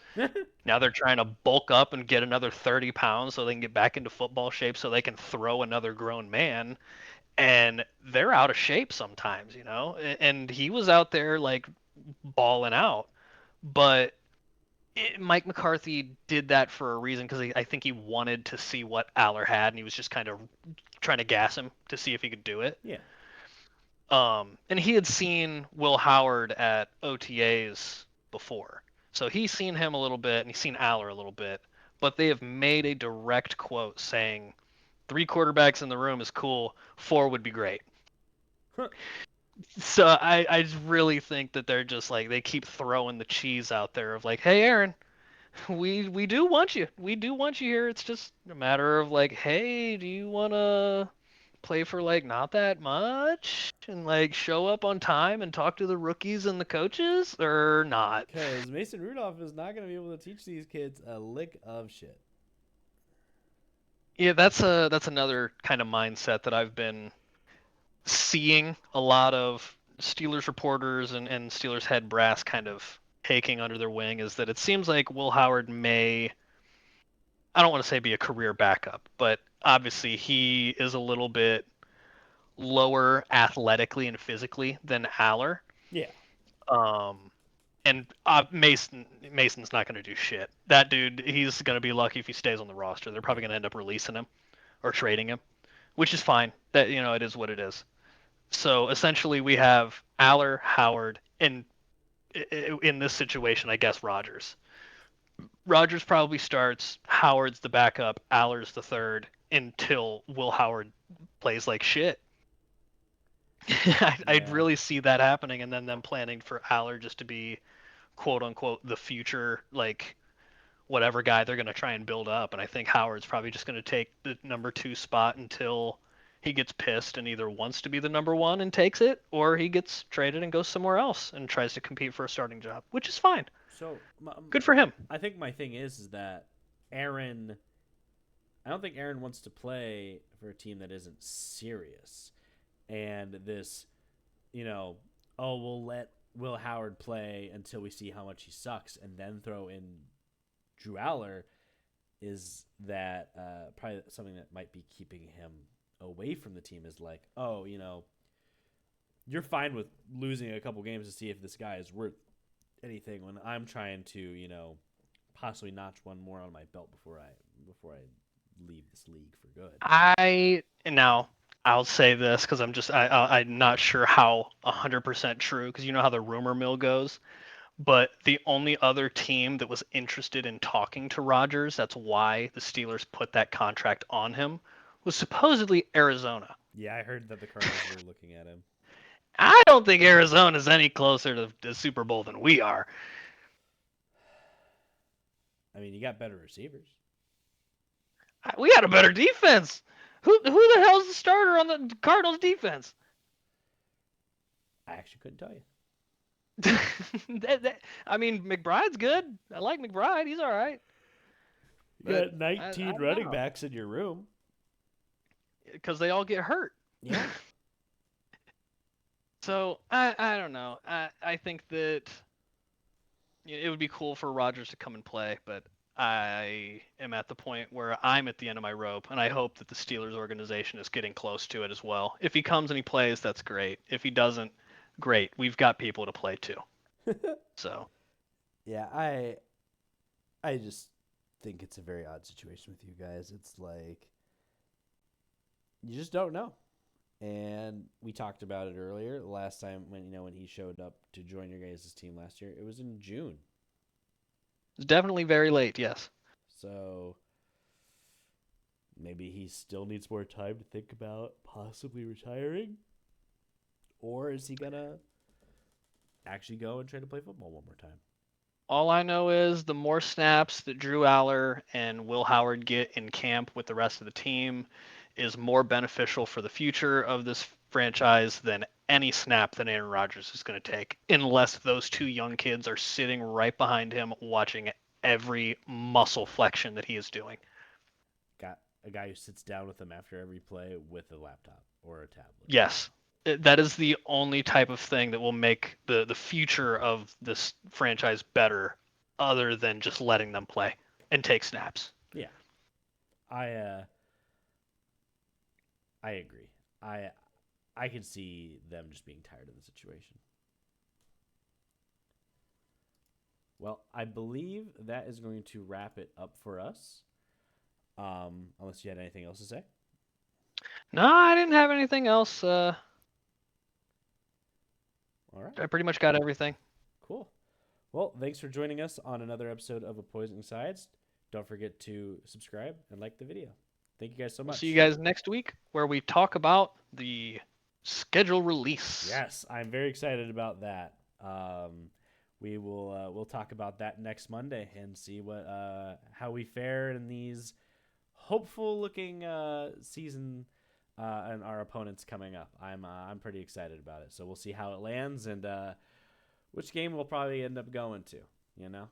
Now they're trying to bulk up and get another 30 pounds so they can get back into football shape so they can throw another grown man. And they're out of shape sometimes, And he was out there like balling out. But Mike McCarthy did that for a reason because I think he wanted to see what Aller had, and he was just kind of trying to gas him to see if he could do it. Yeah. And he had seen Will Howard at OTAs before, so he's seen him a little bit, and he's seen Aller a little bit. But they have made a direct quote saying, 3 quarterbacks in the room is cool, 4 would be great. So I really think that they're just like they keep throwing the cheese out there of like, hey Aaron, we do want you. We do want you here. It's just a matter of like, hey, do you wanna play for like not that much and like show up on time and talk to the rookies and the coaches or not? Because Mason Rudolph is not going to be able to teach these kids a lick of shit. Yeah, that's another kind of mindset that I've been seeing a lot of Steelers reporters and Steelers head brass kind of taking under their wing is that it seems like Will Howard may, I don't want to say be a career backup, but obviously he is a little bit lower athletically and physically than Aller. Yeah. Um, and Mason's not going to do shit. That dude, he's going to be lucky if he stays on the roster. They're probably going to end up releasing him or trading him, which is fine. That it is what it is. So essentially, we have Aller, Howard, and in this situation, I guess Rogers. Rogers probably starts. Howard's the backup. Aller's the third until Will Howard plays like shit. I'd Yeah. really see that happening, and then them planning for Aller just to be quote unquote the future, like whatever guy they're going to try and build up. And I think Howard's probably just going to take the number 2 spot until he gets pissed and either wants to be the number 1 and takes it, or he gets traded and goes somewhere else and tries to compete for a starting job, which is fine. So Good for him. I think my thing is that Aaron. I don't think Aaron wants to play for a team that isn't serious, and this, we'll let Will Howard play until we see how much he sucks, and then throw in Drew Aller, is that probably something that might be keeping him away from the team. Is like, you're fine with losing a couple games to see if this guy is worth anything when I'm trying to, possibly notch one more on my belt before I leave this league for good. I'll say this because I'm not sure how 100% true because you know how the rumor mill goes. But the only other team that was interested in talking to Rodgers, that's why the Steelers put that contract on him, was supposedly Arizona. Yeah, I heard that the Cardinals were looking at him. I don't think Arizona's any closer to the Super Bowl than we are. I mean, you got better receivers. We got a better defense. Who the hell's the starter on the Cardinals defense? I actually couldn't tell you. I mean, McBride's good. I like McBride. He's all right. You got 19 running backs in your room. Because they all get hurt. Yeah. So, I don't know. I think that it would be cool for Rodgers to come and play, but I am at the point where I'm at the end of my rope, and I hope that the Steelers organization is getting close to it as well. If he comes and he plays, that's great. If he doesn't, great. We've got people to play too. So. Yeah, I just think it's a very odd situation with you guys. It's like you just don't know. And we talked about it earlier. The last time when he showed up to join your guys' team last year, it was in June. It's definitely very late. Yes. So maybe he still needs more time to think about possibly retiring, or is he gonna actually go and try to play football one more time? All I know is the more snaps that Drew Aller and Will Howard get in camp with the rest of the team is more beneficial for the future of this franchise than any snap that Aaron Rodgers is going to take, unless those two young kids are sitting right behind him watching every muscle flexion that he is doing. Got a guy who sits down with him after every play with a laptop or a tablet. Yes, that is the only type of thing that will make the future of this franchise better, other than just letting them play and take snaps. Yeah, I I agree. I I could see them just being tired of the situation. Well, I believe that is going to wrap it up for us. Unless you had anything else to say. No, I didn't have anything else. All right, I pretty much got everything. cool. Well, thanks for joining us on another episode of Opposing Sides. Don't forget to subscribe and like the video. Thank you guys so We'll see you much. guys next week where we talk about the schedule release. Yes, I'm very excited about that. We will we'll talk about that next Monday and see what how we fare in these hopeful looking season and our opponents coming up. I'm pretty excited about it. So we'll see how it lands and which game we'll probably end up going to. You know.